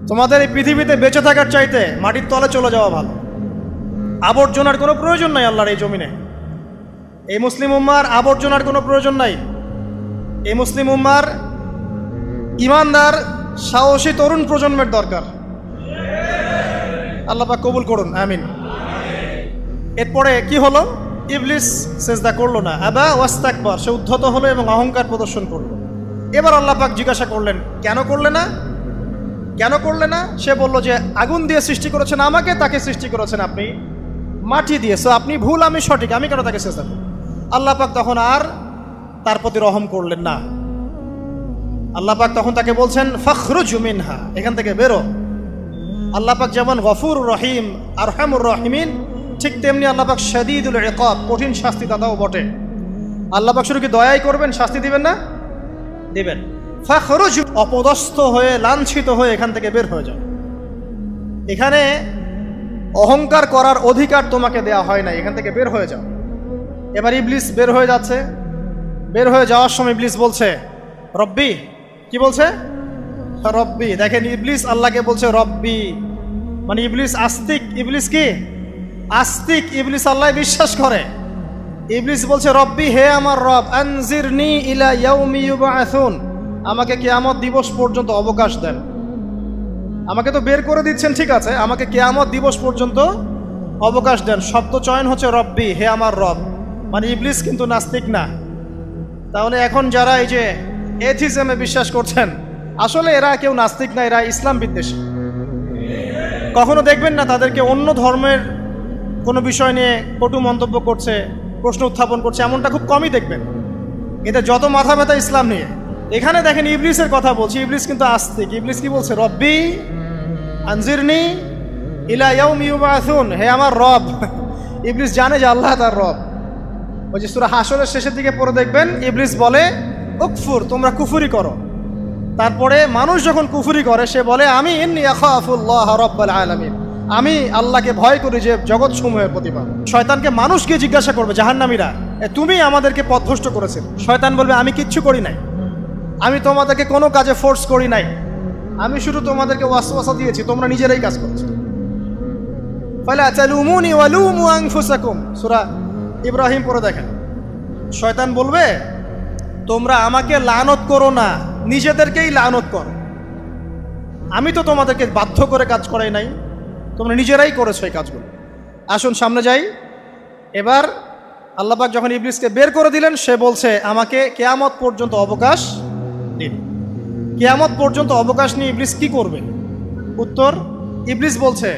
তোমাদের এই পৃথিবীতে বেঁচে থাকার চাইতে মাটির তলে চলে যাওয়া ভালো। আবর্জনার কোনো প্রয়োজন নাই আল্লাহর এই জমিনে। এই মুসলিম উম্মার আবর্জনার কোনো প্রয়োজন নাই। এই মুসলিম উম্মার ইমানদার সাহসী তরুণ প্রজন্মের দরকার। আল্লাহ পাক কবুল করুন, আমিন। এরপরে কি হলো? ইবলিস সিজদা করলো না, আবা ওয়াস্তাকবার, সে উদ্ধত হলো এবং অহংকার প্রদর্শন করলো। এবার আল্লাহ পাক জিজ্ঞাসা করলেন, কেন করলে না? কেন করলে না? সে বলল যে আগুন দিয়ে সৃষ্টি করেছেন আমাকে, তাকে সৃষ্টি করেছেন আপনি মাটি দিয়ে, সো আপনি ভুল আমি সঠিক, আমি কেন তাকে সিজদা করব? আল্লাহ পাক তখন আর তার প্রতি রহম করলেন না। আল্লাহ পাক তখন তাকে বলছেন ফখরুজ মিনহা, এখান থেকে বেরো। আল্লাহ পাক যেমন গফুর রহিম আরহামুর রহিমিন, ঠিক তেমনি আল্লাহ পাক শাদীদুল ইকাব, কঠিন শাস্তি দাতাও বটে। আল্লাহ পাক শুধু কি দয়াই করবেন, শাস্তি দিবেন না? দিবেন। ফাখরুজ, অপদস্থ হয়ে লাঞ্ছিত হয়ে এখান থেকে বের হয়ে যাও। এখানে অহংকার করার অধিকার তোমাকে দেয়া হয় না, এখান থেকে বের হয়ে যাও। এবার ইবলিস বের হয়ে যাচ্ছে। বের হয়ে যাওয়ার সময় ইবলিস বলছে রব্বি। কি বলছে? রব্বি। দেখেন, ইবলিস আল্লাহকে বলছে রব্বি, মানে ইবলিস আস্তিক। ইবলিস কি আস্তিক? ইবলিস আল্লাহ বিশ্বাস করে। ইবলিস বলছে রব্বি, হে আমার রব, আনজিরনি ইলা ইয়াউমি ইউবআসুন, আমাকে কিয়ামত দিবস পর্যন্ত অবকাশ দেন। আমাকে তো বের করে দিচ্ছেন, ঠিক আছে, আমাকে কিয়ামত দিবস পর্যন্ত অবকাশ দেন। শব্দ চয়ন হচ্ছে রব্বি, হে আমার রব, মানে ইবলিস কিন্তু নাস্তিক না। তাহলে এখন যারা এই যে এথিজমে বিশ্বাস করছেন, আসলে এরা কেউ নাস্তিক না, এরা ইসলাম বিদ্বেষী। কখনো দেখবেন না তাদেরকে অন্য ধর্মের কোনো বিষয় নিয়ে কটু মন্তব্য করছে, প্রশ্ন উত্থাপন করছে, এমনটা খুব কমই দেখবেন। এতে যত মাথা ব্যথা ইসলাম নিয়ে। এখানে দেখেন ইবলিসের কথা বলছি, ইবলিস কিন্তু আস্তিক। ইবলিস কি বলছে? রব্বি আনজিরনি ইলা ইয়াউমি ইউবআসুন, হে আমার রব। ইবলিস জানে যে আল্লাহ তার রব। ওই যে সূরা হাশরের শেষের দিকে পড়ে দেখবেন ইবলিস বলে উকফুর, তোমরা কুফরি করো। তারপরে মানুষ যখন কুফরি করে সে বলে আমি ইন্নী আখাফুল্লাহ রাব্বাল আলামিন, আমি আল্লাহকে ভয় করি যে জগৎ সমূহের প্রতিপালক। শয়তানকে মানুষ গিয়ে জিজ্ঞাসা করবে, জাহান্নামীরা, তুমি আমাদেরকে পথভ্রষ্ট করেছিল। শয়তান বলবে আমি কিচ্ছু করি নাই, আমি তোমাদেরকে কোনো কাজে ফোর্স করি নাই, আমি শুধু তোমাদেরকে ওয়াসওয়াসা দিয়েছি, তোমরা নিজেরাই কাজ করেছো। ফালা তালুমুনি ওয়ালুমু আনফুসাকুম, সূরা ইব্রাহিম পড়ে দেখেন। শয়তান বলবে তোমরা আমাকে লানত করো না, নিজেদেরকেই লানত করো, আমি তো তোমাদেরকে বাধ্য করে কাজ করাই নাই, তোমরা নিজেরাই করেছো এই কাজগুলো। আসুন সামনে যাই। এবার আল্লাহ পাক যখন ইবলিসকে বের করে দিলেন, সে বলছে আমাকে কিয়ামত পর্যন্ত অবকাশ দিন। কিয়ামত পর্যন্ত অবকাশ নিয়ে ইবলিস কি করবে? উত্তর, ইবলিস বলছে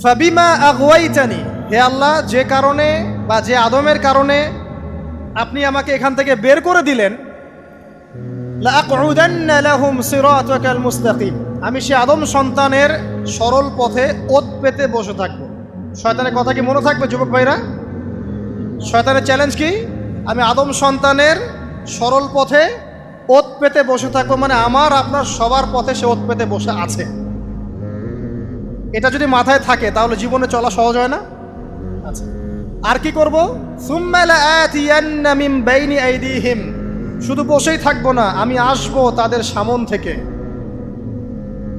ফাবিমা আগওয়াইতানি, হে আল্লাহ, যে কারণে বা যে আদমের কারণে আপনি আমাকে এখান থেকে বের করে দিলেন, লাআকউদান্না লাহুম সিরাতাকাল মুস্তাকিম, আমি সে আদম সন্তানের সরল পথে ওত পেতে বসে থাকবো। শয়তানের কথা কি মনে থাকবে যুবক ভাইরা? শয়তানের চ্যালেঞ্জ কি? আমি আদম সন্তানের সরল পথে ওত পেতে বসে থাকবো, মানে আমার আপনার সবার পথে সে ওত পেতে বসে আছে। এটা যদি মাথায় থাকে তাহলে জীবনে চলা সহজ হয় না? আচ্ছা, আর কি করবো? সুম্মা লাআতিয়ান্না মিন বাইনি আইদিহিম, শুধু বসেই থাকবো না, আমি আসবো তাদের সামন থেকে,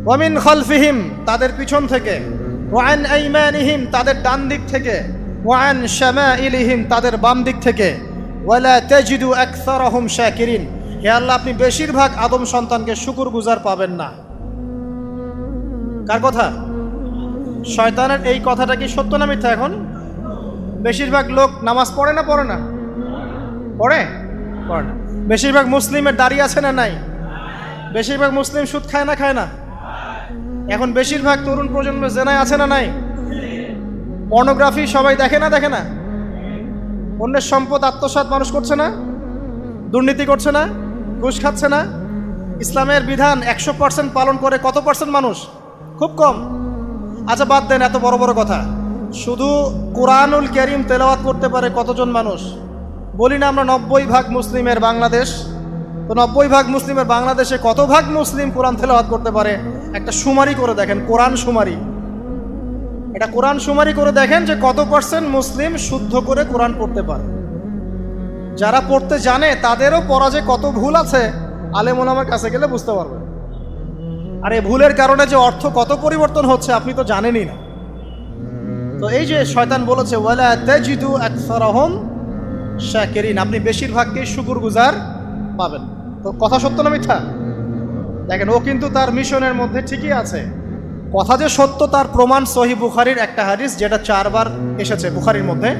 ওয়া মিন খালফিহিম, তাদের পিছন থেকে, ওয়া আন আইমানিহিম, তাদের ডান দিক থেকে, ওয়া আন শামাইলিহিম, তাদের বাম দিক থেকে, ওয়ালা তাজিদু আকসারাহুম শাকিরিন, হে আল্লাহ, আপনি বেশিরভাগ আদম সন্তানকে শুকরগুজার পাবেন না। কার কথা? শয়তানের এই কথাটা কি সত্য না মিথ্যা? এখন বেশিরভাগ লোক নামাজ পড়ে না পড়ে না? পড়ে না। বেশিরভাগ মুসলিমের দাড়ি আছে না নাই? বেশিরভাগ মুসলিম সুদ খায় না খায় না? এখন বেশিরভাগ তরুণ প্রজন্মের জেনায় আছে না নাই? পর্নোগ্রাফি সবাই দেখে না দেখে না? অন্যের সম্পদ আত্মসাৎ মানুষ করছে না? দুর্নীতি করছে না? ঘুষ খাচ্ছে না? ইসলামের বিধান 100% পালন করে কত পার্সেন্ট মানুষ? খুব কম। আচ্ছা বাদ দেন এত বড় বড় কথা, শুধু কোরআনুল কারীম তেলাওয়াত করতে পারে কতজন মানুষ? বলি না আমরা 90% মুসলিমের বাংলাদেশ, তো 90% মুসলিমের বাংলাদেশে কত ভাগ মুসলিম কোরআন তেলাওয়াত করতে পারে? একটা শুমারি করে দেখেন, কোরআন শুমারি, এটা কোরআন শুমারি করে দেখেন যে কত পার্সেন্ট মুসলিম শুদ্ধ করে কোরআন পড়তে পারে। যারা পড়তে জানে তাদেরও পড়া যে কত ভুল আছে, আলেম ওলামার কাছে গেলে বুঝতে পারবেন। আর এই ভুলের কারণে যে অর্থ কত পরিবর্তন হচ্ছে আপনি তো জানেনই না। তো এই যে শয়তান বলেছে ওয়ালা তাজিদু আকসারাহুম শাকিরিন, আপনি বেশিরভাগকেই শুকরগুজার পাবেন। তো কথা সত্য না মিথ্যা? দেখেন, ও কিন্তু তার মিশনের মধ্যে ঠিকই আছে। কথা যে সত্য তার প্রমাণ সহিহ বুখারীর একটা হাদিস, যেটা 4 বার এসেছে বুখারীর মধ্যে,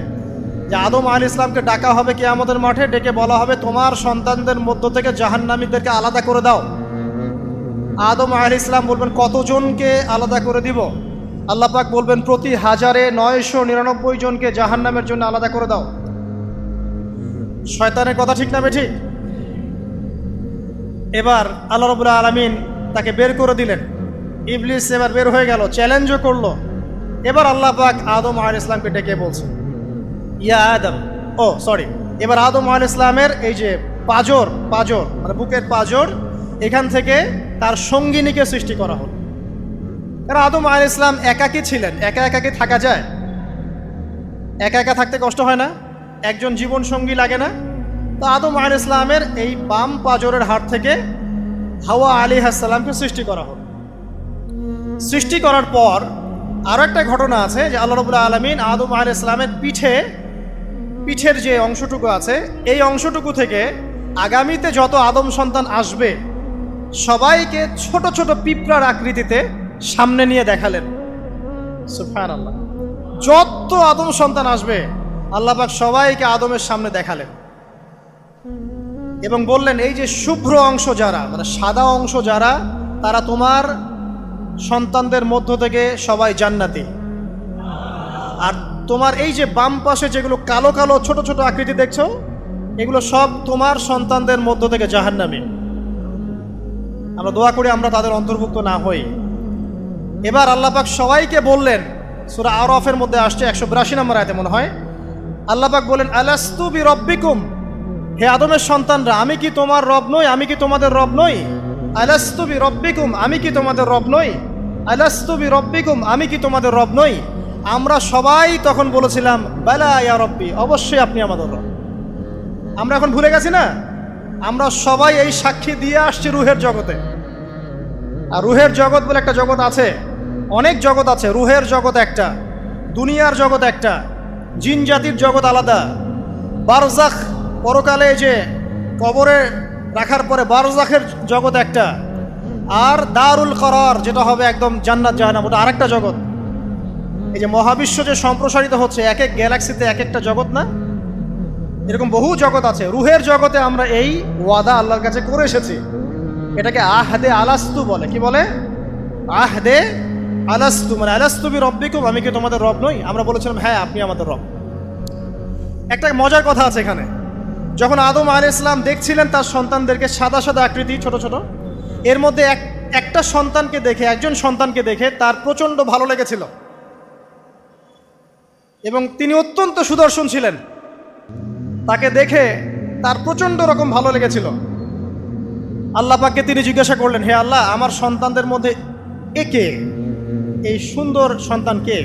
যে আদম আলাইহিস সালামকে ডাকা হবে কিয়ামতের মাঠে, ডেকে বলা হবে তোমার সন্তানদের মধ্য থেকে জাহান্নামীদেরকে আলাদা করে দাও। আদম আলাইহিস সালাম বলবেন কতজনকে আলাদা করে দিব? আল্লাহ পাক বলবেন প্রতি 1099 জনকে জাহান্নামের জন্য আলাদা করে দাও। শয়তানের কথা ঠিক না বেঠিক? এবার আল্লাহ রাব্বুল আলামিন তাকে বের করে দিলেন। ইবলিস এবার বের হয়ে গেল, চ্যালেঞ্জও করলো। এবার আল্লাহ পাক আদম আলাইহিস সালামকে ডেকে বলছেন, ইয়া আদম, এবার আদম আলাইহিস সালামের এই যে পাঁজর মানে বুকের পাঁজর, এখান থেকে তার সঙ্গিনীকে সৃষ্টি করা হলো। কারণ আদম আলাইহিস সালাম একাকী ছিলেন, একা কি থাকা যায়? একা থাকতে কষ্ট হয় না? একজন জীবন সঙ্গী লাগে না? তো আদম আলাইহিস সালামের এই বাম পাঁজরের হাড় থেকে হাওয়া আলাইহিস সালামকে সৃষ্টি করা হলো। সৃষ্টি করার পর আরও একটা ঘটনা আছে যে আল্লাহ রাব্বুল আলামিন আদম আলাইহিস সালামের পিঠের যে অংশটুকু আছে, এই অংশটুকু থেকে আগামীতে যত আদম সন্তান আসবে সবাইকে ছোট ছোট পিঁপড়ার আকৃতিতে সামনে নিয়ে দেখালেন। সুবহানাল্লাহ। যত আদম সন্তান আসবে আল্লাহ পাক সবাইকে আদমের সামনে দেখালেন এবং বললেন, এই যে শুভ্র অংশ যারা, মানে সাদা অংশ যারা, তারা তোমার সন্তানদের মধ্য থেকে সবাই জান্নাতি। আর তোমার এই যে বাম পাশে যেগুলো কালো কালো ছোট ছোট আকৃতি দেখছো, এগুলো সব তোমার সন্তানদের মধ্য থেকে জাহান্নামী। আমরা দোয়া করি আমরা তাদের অন্তর্ভুক্ত না হই। এবার আল্লাহ পাক সবাইকে বললেন, সূরা আরাফের মধ্যে আসছে 182 নম্বর আয়াতে মনে হয়, আল্লাহ পাক বলেন, আলাস্তু বিরব্বিকুম, হে আদমের সন্তানরা, আমি কি তোমার রব নই? আমি কি তোমাদের রব নই? আলাস্তু বিরব্বিকুম, আমি কি তোমাদের রব নই? আলাস্তু বিরব্বিকুম, আমি কি তোমাদের রব নই? আমরা সবাই তখন বলেছিলাম, বালা ইয়া রব্বি, অবশ্যই আপনি আমাদের রব। আমরা এখন ভুলে গেছি না? আমরা সবাই এই সাক্ষী দিয়ে আসছি রুহের জগতে। আর রুহের জগৎ বলে একটা জগৎ আছে, অনেক জগৎ আছে। রুহের জগৎ একটা, দুনিয়ার জগৎ একটা, জিন জাতির জগৎ আলাদা, বারজাখ পরকালে যে কবরে রাখার পরে বারজাখের জগৎ একটা, আর দারুল করার যেটা হবে একদম জান্নাত জাহান্নাম, ওটা আরেকটা জগৎ। এই যে মহাবিশ্ব যে সম্প্রসারিত হচ্ছে, এক এক গ্যালাক্সিতে এক একটা জগৎ না, এরকম বহু জগৎ আছে। রুহের জগতে আমরা এই ওয়াদা আল্লাহর কাছে করে এসেছি। এটাকে আহদে আলাস্তু বলে। কি বলে? আহদে আলাস্তু, মানে আলাস্তু বিরব্বিকুম, আমি কি তোমাদের রব নই? আমরা বলেছিলাম হ্যাঁ, আপনি আমাদের রব। একটা মজার কথা আছে এখানে। যখন আদম আলাইহিস সালাম দেখছিলেন তার সন্তানদেরকে সাদা সাদা আকৃতি ছোট ছোট, এর মধ্যে একটা সন্তানকে দেখে, একজন সন্তানকে দেখে তার প্রচণ্ড ভালো লেগেছিল এবং তিনি অত্যন্ত সুদর্শন ছিলেন। তাকে দেখে তার প্রচণ্ড রকম ভালো লেগেছিল। আল্লাহ পাককে তিনি জিজ্ঞাসা করলেন, হে আল্লাহ, আমার সন্তানদের মধ্যে একে, এই সুন্দর সন্তান কে?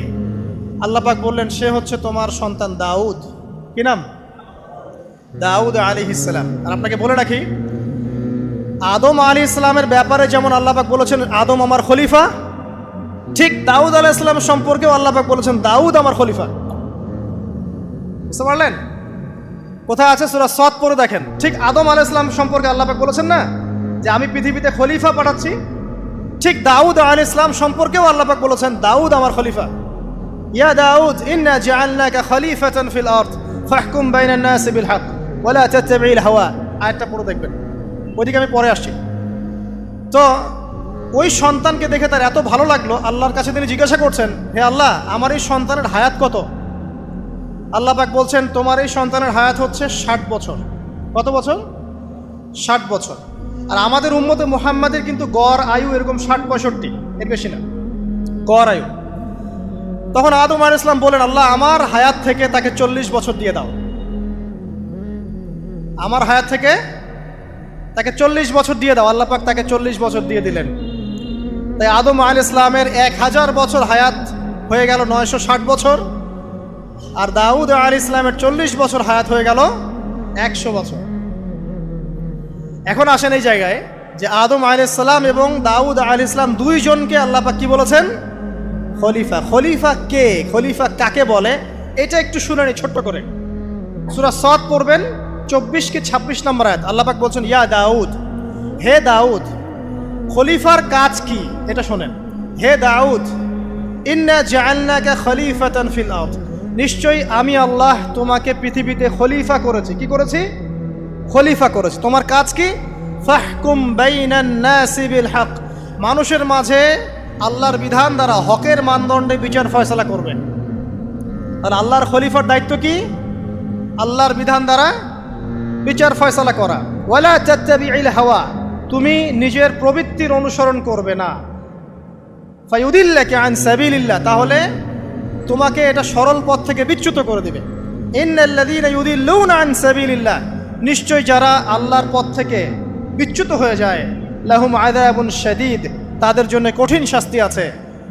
আল্লাহ পাক বললেন, সে হচ্ছে তোমার সন্তান দাউদ। কি নাম? দাউদ আলাইহিস সালাম। আর আপনাকে বলে রাখি, আদম আলাইহিস সালামের ব্যাপারে যেমন আল্লাহ পাক বলেছেন আদম আমার খলিফা, ঠিক দাউদ আলাইহিস সালাম সম্পর্কেও আল্লাহ পাক বলেছেন দাউদ আমার খলিফা। বুঝতে পারলেন? কোথায় আছে? সূরা সদ পড়ে দেখেন। ঠিক আদম আলাইহিস সালাম সম্পর্কে আল্লাহ পাক বলেছেন না যে আমি পৃথিবীতে খলিফা পাঠাচ্ছি, ঠিক দাউদ আলাইহিস সালাম সম্পর্কেও আল্লাহ পাক বলেছেন দাউদ আমার খলিফা। ইয়া দাউদ ইন্না জাআলনাকা খলিফাতান ফিল আরদ ফাহকুম বাইনান নাস বিল হক ওয়া লা তাত্তাবি'ল হাওয়া। আয়াতটা পড়ে দেখবেন, ওইদিকে আমি পরে আসছি। তো ওই সন্তানকে দেখে তার এত ভালো লাগলো, আল্লাহর কাছে তিনি জিজ্ঞাসা করছেন, হে আল্লাহ, আমার এই সন্তানের হায়াত কত? আল্লাহ পাক বলছেন, তোমার এই সন্তানের হায়াত হচ্ছে 60 বছর। কত বছর? 60 বছর। আর আমাদের উম্মতে মুহাম্মাদের কিন্তু গড় আয়ু এরকম 60-65, এর বেশি না গড় আয়ু। তখন আদম আলাইহিস সালাম বলেন, আল্লাহ, আমার হায়াত থেকে তাকে 40 বছর দিয়ে দাও। আমার হায়াত থেকে তাকে 40 বছর দিয়ে দাও। আল্লাহ পাক তাকে 40 বছর দিয়ে দিলেন। তাই আদম আলাইহিস সালামের 1000 বছর হায়াত হয়ে গেল 960 বছর, আর দাউদ আলাইহিস সালামের 40 বছর হায়াত হয়ে গেল 100 বছর। এখন আসেন এই জায়গায় যে আদম আলাইহিস সালাম এবং দাউদ আলাইহিস সালাম দুইজনকে আল্লাহ পাক কি বলেছেন? খলিফা। খলিফা কে? খলিফা কাকে বলে? এটা একটু শুনে নি ছোট্ট করে। সূরা সদ পড়বেন 24 কি 26 নম্বর আয়াত। আল্লাহ পাক বলছেন, ইয়া দাউদ, হে দাউদ, খলিফার কাজ কি এটা শোনেন। হে দাউদ, ইন্না জাআলনাকা খলিফাতান ফিল আরদ, নিশ্চয়ই আমি আল্লাহ তোমাকে পৃথিবীতে খলিফা করেছি। কি করেছি? খলিফা করেছি। তোমার কাজ কি? ফাহকুম বাইনান নাসি বিল হক, মানুষের মাঝে আল্লাহর বিধান দ্বারা হকের মানদণ্ডে বিচার ফয়সালা করবে। আর আল্লাহর খলিফার দায়িত্ব কি? আল্লাহর বিধান দ্বারা বিচার ফয়সালা করা। ওয়ালা তাত্তাবি'ল হাওয়া, তুমি নিজের প্রবৃত্তির অনুসরণ করবে না। ফায়ুদিল্লাকা আন সাবিলিল্লাহ, তাহলে তোমাকে এটা সরল পথ থেকে বিচ্যুত করে দিবে। ইন্নাল্লাযীনা ইউদিল্লুনা আন সাবিলিল্লাহ, নিশ্চয় যারা আল্লাহর পথ থেকে বিচ্যুত হয়ে যায়, লাহুম আযাবুন শাদীদ, তাদের জন্য কঠিন শাস্তি আছে।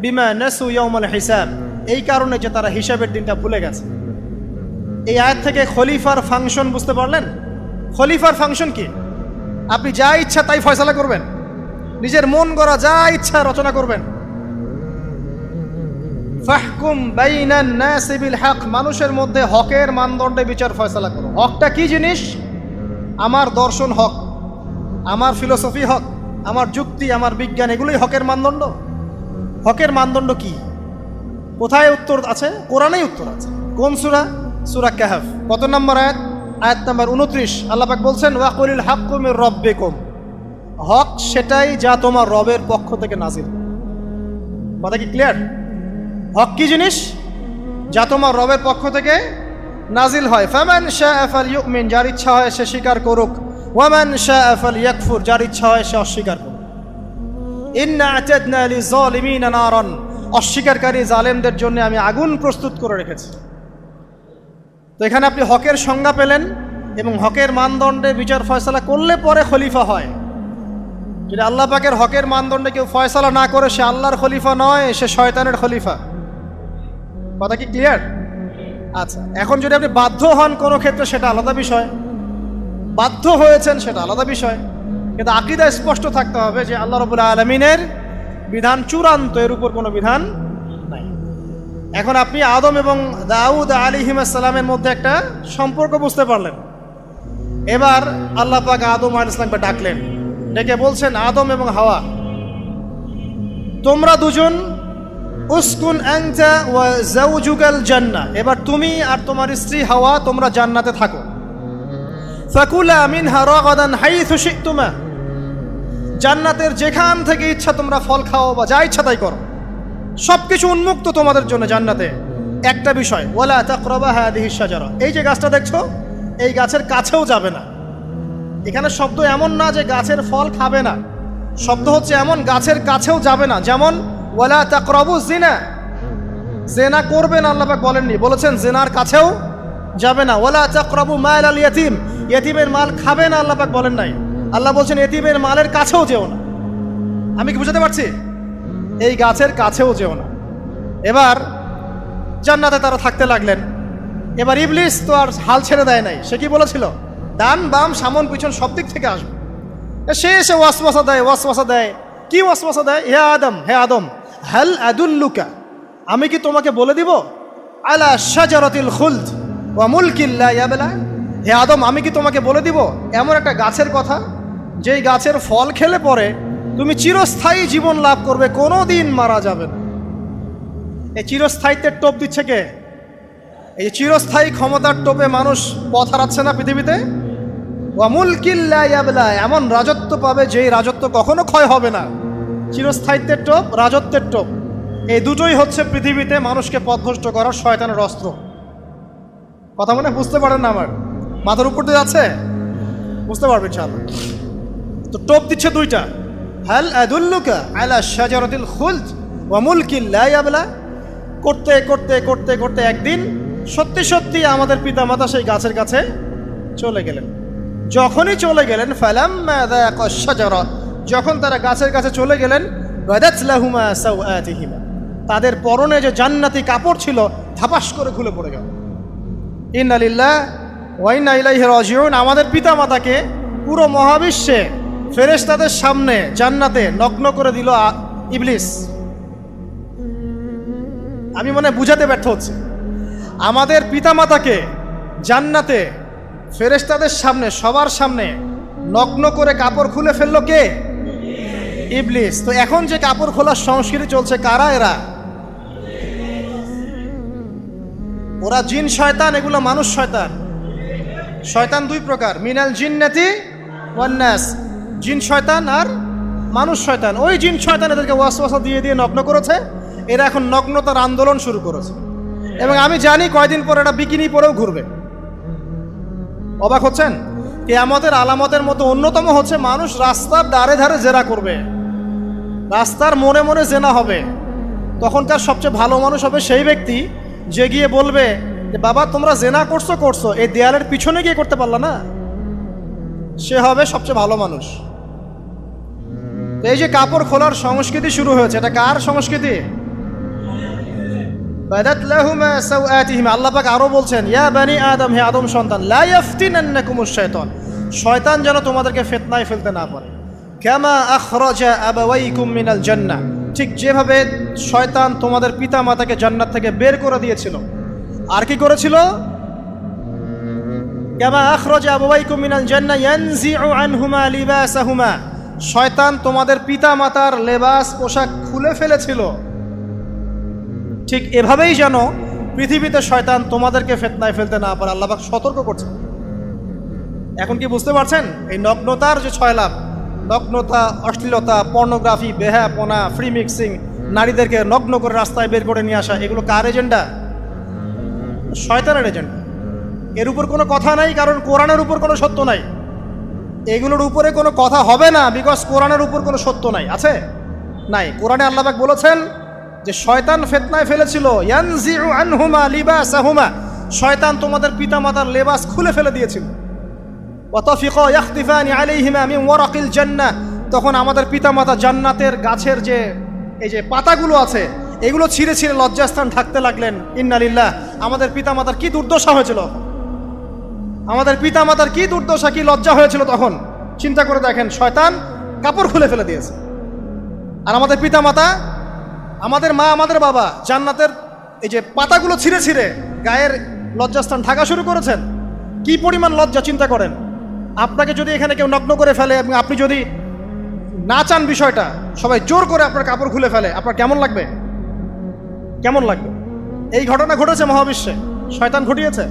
বিমা নাসু ইয়াউমাল হিসাব, এই কারণে যে তারা হিসাবের দিনটা ভুলে গেছে। এই আয়াত থেকে খলিফার ফাংশন বুঝতে পারলেন? খলিফার ফাংশন কি? আপনি যা ইচ্ছা তাই ফয়সালা করবেন, নিজের মন গড়া যা ইচ্ছা রচনা করবেন। ফাহকুম বাইনান নাসি বিল হক, মানুষের মধ্যে হকের মানদণ্ডে বিচার ফয়সালা করো। হকটা কি জিনিস? আমার দর্শন হক, আমার ফিলোসফি হক, আমার যুক্তি, আমার বিজ্ঞান, এগুলোই হকের মানদণ্ড। হকের মানদণ্ড কি? কোথায় উত্তর আছে? কোরআনেই উত্তর আছে। কোন সূরা? সূরা কাহফ। কত নম্বর আয়াত? আয়াত নাম্বার 29। আল্লাহ পাক বলছেন, ওয়াকুলিল হাক্কু মির রাব্বিকুম, হক সেটাই যা তোমার রবের পক্ষ থেকে নাজিল। কথা কি ক্লিয়ার? হক কি জিনিস? যা তোমার রবের পক্ষ থেকে নাজিল হয়। ফামান শাআ ফালইউমিন, যার ইচ্ছা হয় সে স্বীকার করুক। ওয়ামান শাআ ফালইয়াকফুর, যার ইচ্ছা হয় সে অস্বীকার করুক। ইন্না আ'তাদনা লিযালিমিনা নারান, অস্বীকারী জালেমদের জন্য আমি আগুন প্রস্তুত করে রেখেছি। তো এখানে আপনি হকের সংজ্ঞা পেলেন এবং হকের মানদণ্ডে বিচার ফয়সালা করলে পরে খলিফা হয়। যদি আল্লাহ পাকের হকের মানদণ্ডে কেউ ফয়সালা না করে, সে আল্লাহর খলিফা নয়, সে শয়তানের খলিফা। কথা কি ক্লিয়ার? আচ্ছা, এখন যদি আপনি বাধ্য হন কোনো ক্ষেত্রে, সেটা আলাদা বিষয়। বাধ্য হয়েছেন সেটা আলাদা বিষয়, কিন্তু আকীদা স্পষ্ট থাকতে হবে যে আল্লাহ রাব্বুল আলামিনের বিধান চূড়ান্ত, এর উপর কোনো বিধান নাই। এখন আপনি আদম এবং দাউদ আলাইহিস সালামের মধ্যে একটা সম্পর্ক বুঝতে পারলেন। এবার আল্লাহ পাক আদম আলাইহিস সালামকে ডাকলেন, ডেকে বলছেন, আদম এবং হাওয়া, তোমরা দুজন উসকুন আনতা ওয়া যাওজুকাল জান্নাহ, এবার তুমি আর তোমার স্ত্রী হাওয়া তোমরা জান্নাতে থাকো। ফাকুলা মিনহা রাগাদান হাইথু শি'তুমা, জান্নাতের যেখান থেকে ইচ্ছা তোমরা ফল খাও বা যা ইচ্ছা তাই করো, সবকিছু উন্মুক্ত তোমাদের জন্য জান্নাতে। একটা বিষয়, ওয়ালা তাকরাবা হাদিহিশ শাজারা, এই যে গাছটা দেখছো, এই গাছের কাছেও যাবে না। এখানে শব্দ এমন না যে গাছের ফল খাবে না, শব্দ হচ্ছে এমন গাছের কাছেও যাবে না। যেমন ওয়ালা তাকরাবু জিনা, জেনা করবে না আল্লাহ পাক বলেননি, বলেছেন জেনার কাছেও যাবে না। ওয়ালা তাকরাবু মাল আল ইয়াতিম, ইয়াতিমের মাল খাবে না আল্লাহ পাক বলেন নাই, আল্লাহ বলছেন ইয়াতিমের মালের কাছেও যেও না। আমি কি বুঝাতে পারছি? এই গাছের কাছেও যেও না। এবার জান্নাতে তারা থাকতে লাগলেন। এবার ইবলিস তো আর হাল ছেড়ে দেয় নাই, সে কি বলেছিল? ডান বাম সামন পিছন সব দিক থেকে আসবে। সে এসে ওয়াসওয়াসা দেয়। কি ওয়াসওয়াসা দেয়? হে আদম, হাল আদুল্লুকা, আমি কি তোমাকে বলে দিব, আলা শাজারাতিল খুলদ ওয়া মুলকিন লা ইয়াবলা, হে আদম আমি কি তোমাকে বলে দিব এমন একটা গাছের কথা, যেই গাছের ফল খেলে পরে তুমি চিরস্থায়ী জীবন লাভ করবে, কোনোদিন মারা যাবে না। এই চিরস্থায়িত্বের টোপ দিচ্ছে কে? এই চিরস্থায়ী ক্ষমতার টোপে মানুষ পথ হারাচ্ছে না পৃথিবীতে। ওয়া মুলকিন লা ইয়াবলা, এমন রাজত্ব পাবে যেই রাজত্ব কখনো ক্ষয় হবে না। চিরস্থায়িত্বের টোপ, রাজত্বের টোপ, এই দুটোই হচ্ছে পৃথিবীতে মানুষকে পথভ্রষ্ট করার শয়তানের অস্ত্র। কথা মনে বুঝতে পারেন না? আমার মাথার উপর দিয়ে যাচ্ছে, বুঝতে পারবেন ইনশাআল্লাহ। তো টোপ দিচ্ছে দুইটা, হাল আদুল্লুকা আলা শাজারাতিল খুলদ ওয়া মুলকিন লা ইয়াবলা। করতে করতে করতে করতে একদিন সত্যি সত্যি আমাদের পিতামাতা সেই গাছের কাছে চলে গেলেন। যখনই চলে গেলেন, ফালাম্মা যাকাশ শাজারা, যখন তারা গাছের কাছে চলে গেলেন, বাদাত লাহুমা সাওআতিহিমা, তাদের পরনে যে জান্নাতি কাপড় ছিল ধাপাস করে খুলে পড়ে গেল। ইন্না লিল্লাহি ওয়া ইন্না ইলাইহি রাজিউন, আমাদের পিতামাতাকে পুরো মহাবিশ্বে ফেরেশতাদের সামনে জান্নাতে নগ্ন করে দিল ইবলিস। আমি মনে বুঝাতে ব্যর্থ হচ্ছি, আমাদের পিতামাতাকে জান্নাতে ফেরেশতাদের সামনে, সবার সামনে নগ্ন করে কাপড় খুলে ফেললো কে? ইবলিস। তো এখন যে কাপড় খোলার সংস্কৃতি চলছে, কারা এরা? ওরা জিন শয়তান, এগুলো মানুষ শয়তান। শয়তান দুই প্রকার, মিনাল জিন্নাতি ওয়ান নাস, জিন শয়তান আর মানুষ শয়তান। ওই জিন শয়তান এদেরকে ওয়াসওয়াসা দিয়ে দিয়ে নগ্ন করেছে, এরা এখন নগ্নতার আন্দোলন শুরু করেছে। এবং আমি জানি কয়দিন পর এটা বিকিনি পরেও ঘুরবে। অবাক হচ্ছেন? কিয়ামতের আলামতের মতো অন্যতম হচ্ছে মানুষ রাস্তার ধারে ধারে জেনা করবে, রাস্তার মনে মনে জেনা হবে। তখনকার সবচেয়ে ভালো মানুষ হবে সেই ব্যক্তি যে গিয়ে বলবে যে বাবা তোমরা জেনা করছো এই দেয়ালের পিছনে গিয়ে করতে পারলা না, সে হবে সবচেয়ে ভালো মানুষ। তো এই যে কাপড় খোলার সংস্কৃতি শুরু হয়েছে, এটা কার সংস্কৃতি? বাদাত লাহুমা সাওআতিহিমা, আল্লাহ পাক আরো বলছেন ইয়া বানি আদম, হে আদম সন্তান, লা ইয়াফতিনান্নাকুমুশ শাইতান, শয়তান যেন তোমাদেরকে ফিতনায় ফেলতে না পারে। কামা আখরাজা আবাওয়াইকুম মিনাল জান্নাহ, ঠিক যেভাবে শয়তান তোমাদের পিতা মাতাকে জান্নাত থেকে বের করে দিয়েছিল, আর কি করেছিল? কামা আখরাজা আবাওয়াইকুম মিনাল জান্নাহ ইয়ানজিউ আনহুমা লিবাসাহুমা, শয়তান তোমাদের পিতা মাতার লেবাস পোশাক খুলে ফেলেছিল, ঠিক এভাবেই যেন পৃথিবীতে শয়তান তোমাদেরকে ফিতনায় ফেলতে না পারে, আল্লাহ পাক সতর্ক করছে। এখন কি বুঝতে পারছেন এই নগ্নতার যে 6 লাভ, নগ্নতা, অশ্লীলতা, পর্নোগ্রাফি, বেহাপনা, ফ্রি মিক্সিং, নারীদেরকে নগ্ন করে রাস্তায় বের করে নিয়ে আসা, এগুলো কার এজেন্ডা? শয়তানের এজেন্ডা। এর উপর কোনো কথা নাই, কারণ কোরআনের উপর কোনো সত্য নাই। এগুলোর উপরে কোনো কথা হবে না, বিকজ কোরআনের উপর কোনো সত্য নাই। আছে? নাই। কোরআনে আল্লাহ পাক বলেছেন যে শয়তান ফিতনায় ফেলেছিল, ইয়ানজিউ আনহুমা লিবাসাহুমা, শয়তান তোমাদের পিতা মাতার লেবাস খুলে ফেলে দিয়েছিল। ওয়া তাফিকা ইয়াখতিফানি আলাইহিমা মিন ওয়ারাকিল জান্নাহ, তখন আমাদের পিতা মাতা জান্নাতের গাছের যে এই যে পাতাগুলো আছে এগুলো ছিঁড়ে ছিঁড়ে লজ্জাস্থান ঢাকতে লাগলেন। ইন্না লিল্লাহ, আমাদের পিতা মাতার কি দুর্দশা হয়েছিল, আমাদের পিতা মাতার কি দুর্দশা, কি লজ্জা হয়েছিল তখন। চিন্তা করে দেখেন, শয়তান কাপড় খুলে ফেলে দিয়েছে, আর আমাদের পিতা মাতা, আমাদের মা, আমাদের বাবা জান্নাতের এই যে পাতাগুলো ছিঁড়ে ছিঁড়ে গায়ের লজ্জাস্থান ঢাকা শুরু করেছেন। কি পরিমাণ লজ্জা চিন্তা করেন। আপনাকে যদি এখানে কেউ নগ্ন করে ফেলে এবং আপনি যদি না চান বিষয়টা, সবাই জোর করে আপনার কাপড় খুলে ফেলে, আপনার কেমন লাগবে? কেমন লাগবে? এই ঘটনা ঘটেছে মহাবিশ্বে, শয়তান ঘটিয়েছে।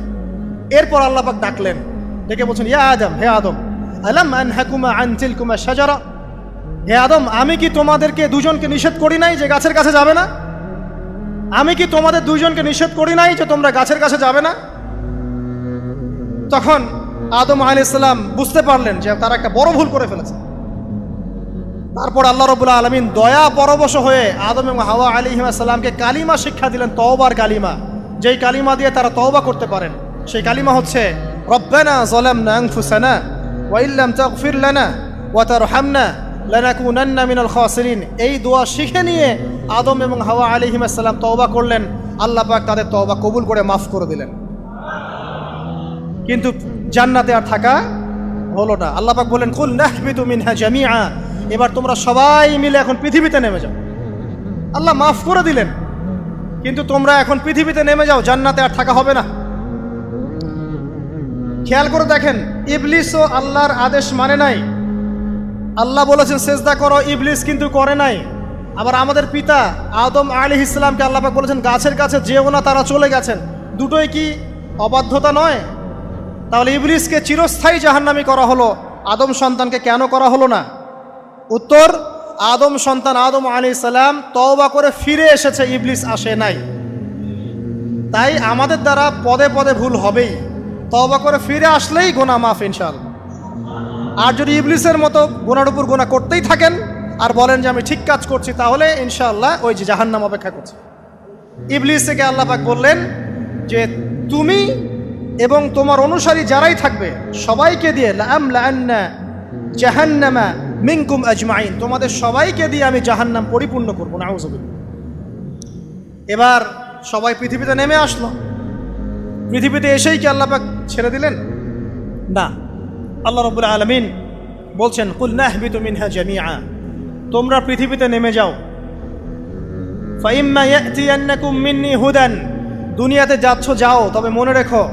এরপর আল্লাহ পাক ডাকলেন, ডেকে বলছেন ইয়া আদম, হে আদম, আলাম আনহাকুমা আন তিলকুমা শাজারা, হে আদম, আমি কি তোমাদেরকে দুজনকে নিষেধ করি নাই যে গাছের কাছে যাবে না? আমি কি তোমাদের দুইজনকে নিষেধ করি নাই যে তোমরা গাছের কাছে যাবে না? তখন আদম আলাইহিস সালাম বুঝতে পারলেন যে তারা একটা বড় ভুল করে ফেলেছে। তারপর আল্লাহ রাব্বুল আলামিন দয়া পরবশ হয়ে আদম এবং হাওয়া আলাইহিস সালামকে কালিমা শিক্ষা দিলেন, তওবার কালিমা, যেই কালিমা দিয়ে তারা তওবা করতে পারেন। সেই কালিমা হচ্ছে রব্বানা যালামনা আনফুসানা ওয়া ইল্লাম তাগফির লানা ওয়া তারহামনা লানাকুনান্না মিনাল খাসিরিন। এই দোয়া শিখে নিয়ে আদম এবং হাওয়া আলাইহিস সালাম তওবা করলেন, আল্লাহ পাক তাদের তওবা কবুল করে মাফ করে দিলেন। কিন্তু জান্নাতে আর থাকা হলো না। আল্লাহ পাক বলেন কুল নাহবিতু মিনহা জামিআ, এবার তোমরা সবাই মিলে এখন পৃথিবীতে নেমে যাও। আল্লাহ মাফ করে দিলেন, কিন্তু তোমরা এখন পৃথিবীতে নেমে যাও, জান্নাতে আর থাকা হবে না। খেয়াল করে দেখেন, ইবলিসও আল্লাহর আদেশ মানে নাই। আল্লাহ বলেছেন সেজদা করো, ইবলিস কিন্তু করে নাই। আবার আমাদের পিতা আদম আলাইহিস সালামকে আল্লাহ পাক বলেছেন গাছের কাছে যেও না, তারা চলে গেছেন। দুটোই কি অবাধ্যতা নয়? তাহলে ইবলিসকে চিরস্থায়ী জাহান্নামী করা হলো, আদম সন্তানকে কেন করা হলো না? উত্তর, আদম সন্তান আদম আলাইহিস সালাম তওবা করে ফিরে এসেছে, ইবলিস আসে নাই। তাই আমাদের দ্বারা পদে পদে ভুল হবেই, তওবা করে ফিরে আসলেই গুনাহ মাফ ইনশাআল্লাহ। আর যদি ইবলিসের মতো গুনার উপর গুনাহ করতেই থাকেন আর বলেন যে আমি ঠিক কাজ করছি, তাহলে ইনশাআল্লাহ ওই যে জাহান্নাম অপেক্ষা করছে। ইবলিসকে আল্লাহ পাক বললেন যে তুমি এবং তোমার অনুসারী যারাই থাকবে সবাইকে দিয়ে লাআমলাআন্না জাহান্নামা মিনকুম আজমাইন, তোমাদের সবাইকে দিয়ে আমি জাহান্নাম পরিপূর্ণ করব। নাউযুবিল্লাহ। এবার সবাই পৃথিবীতে নেমে আসলো। পৃথিবীতে এসেই কি আল্লাহ পাক ছেড়ে দিলেন? না। আল্লাহ রাব্বুল আলামিন বলছেন কুল নাহবিতু মিনহা জামিআ, তোমরা পৃথিবীতে নেমে যাও। ফাইম্মা ইয়াতিয়ান্নাকুম মিন্নি হুদান, দুনিয়াতে যাচ্ছ যাও, তবে মনে রেখো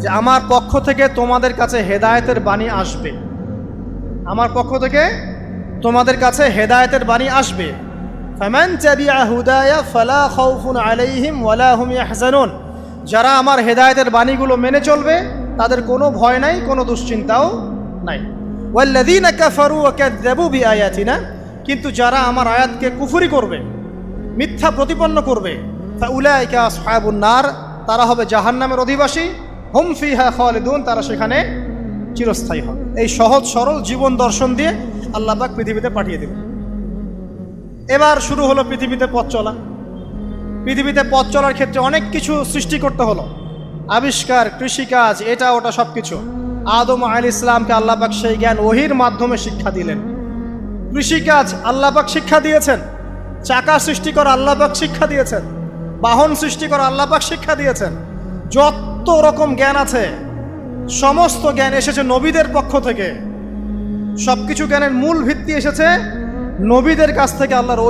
যে আমার পক্ষ থেকে তোমাদের কাছে হেদায়েতের বাণী আসবে। আমার পক্ষ থেকে তোমাদের কাছে হেদায়েতের বাণী আসবে। ফামান তাবিআ হুদায়া ফালা খাউফুন আলাইহিম ওয়ালা হুম ইয়াহজানুন, যারা আমার হেদায়েতের বাণীগুলো মেনে চলবে তাদের কোনো ভয় নাই, কোনো দুশ্চিন্তাও নাই। ওয়াল্লাযীনা কাফারু ওয়া কাযযাবু বিআয়াতিনা, কিন্তু যারা আমার আয়াতকে কুফরি করবে, মিথ্যা প্রতিপন্ন করবে, ফাউলাইকা আসহাবুন নার, তারা হবে জাহান্নামের অধিবাসী। হুম ফিহা খালিদুন, তারা সেখানে চিরস্থায়ী হবে। এই সহজ সরল জীবন দর্শন দিয়ে আল্লাহ পাক পৃথিবীতে পাঠিয়ে দেবেন। এবার শুরু হলো পৃথিবীতে পথ চলা। পৃথিবীতে পথ চলার ক্ষেত্রে অনেক কিছু সৃষ্টি করতে হলো, আবিষ্কার, কৃষিকাজ, এটা ওটা সব কিছু। আদম আলাইহিস সালামকে আল্লাহ পাক সেই জ্ঞান ওহির মাধ্যমে শিক্ষা দিলেন। কৃষিকাজ আল্লাহ পাক শিক্ষা দিয়েছেন, চাকা সৃষ্টি করা আল্লাহ পাক শিক্ষা দিয়েছেন, বাহন সৃষ্টি করা আল্লাহ পাক শিক্ষা দিয়েছেন। যত রকম জ্ঞান আছে সমস্ত জ্ঞান এসেছে নবীদের পক্ষ থেকে। সবকিছু জ্ঞানের মূল ভিত্তি এসেছে নবীদের কাছ থেকে, আল্লাহর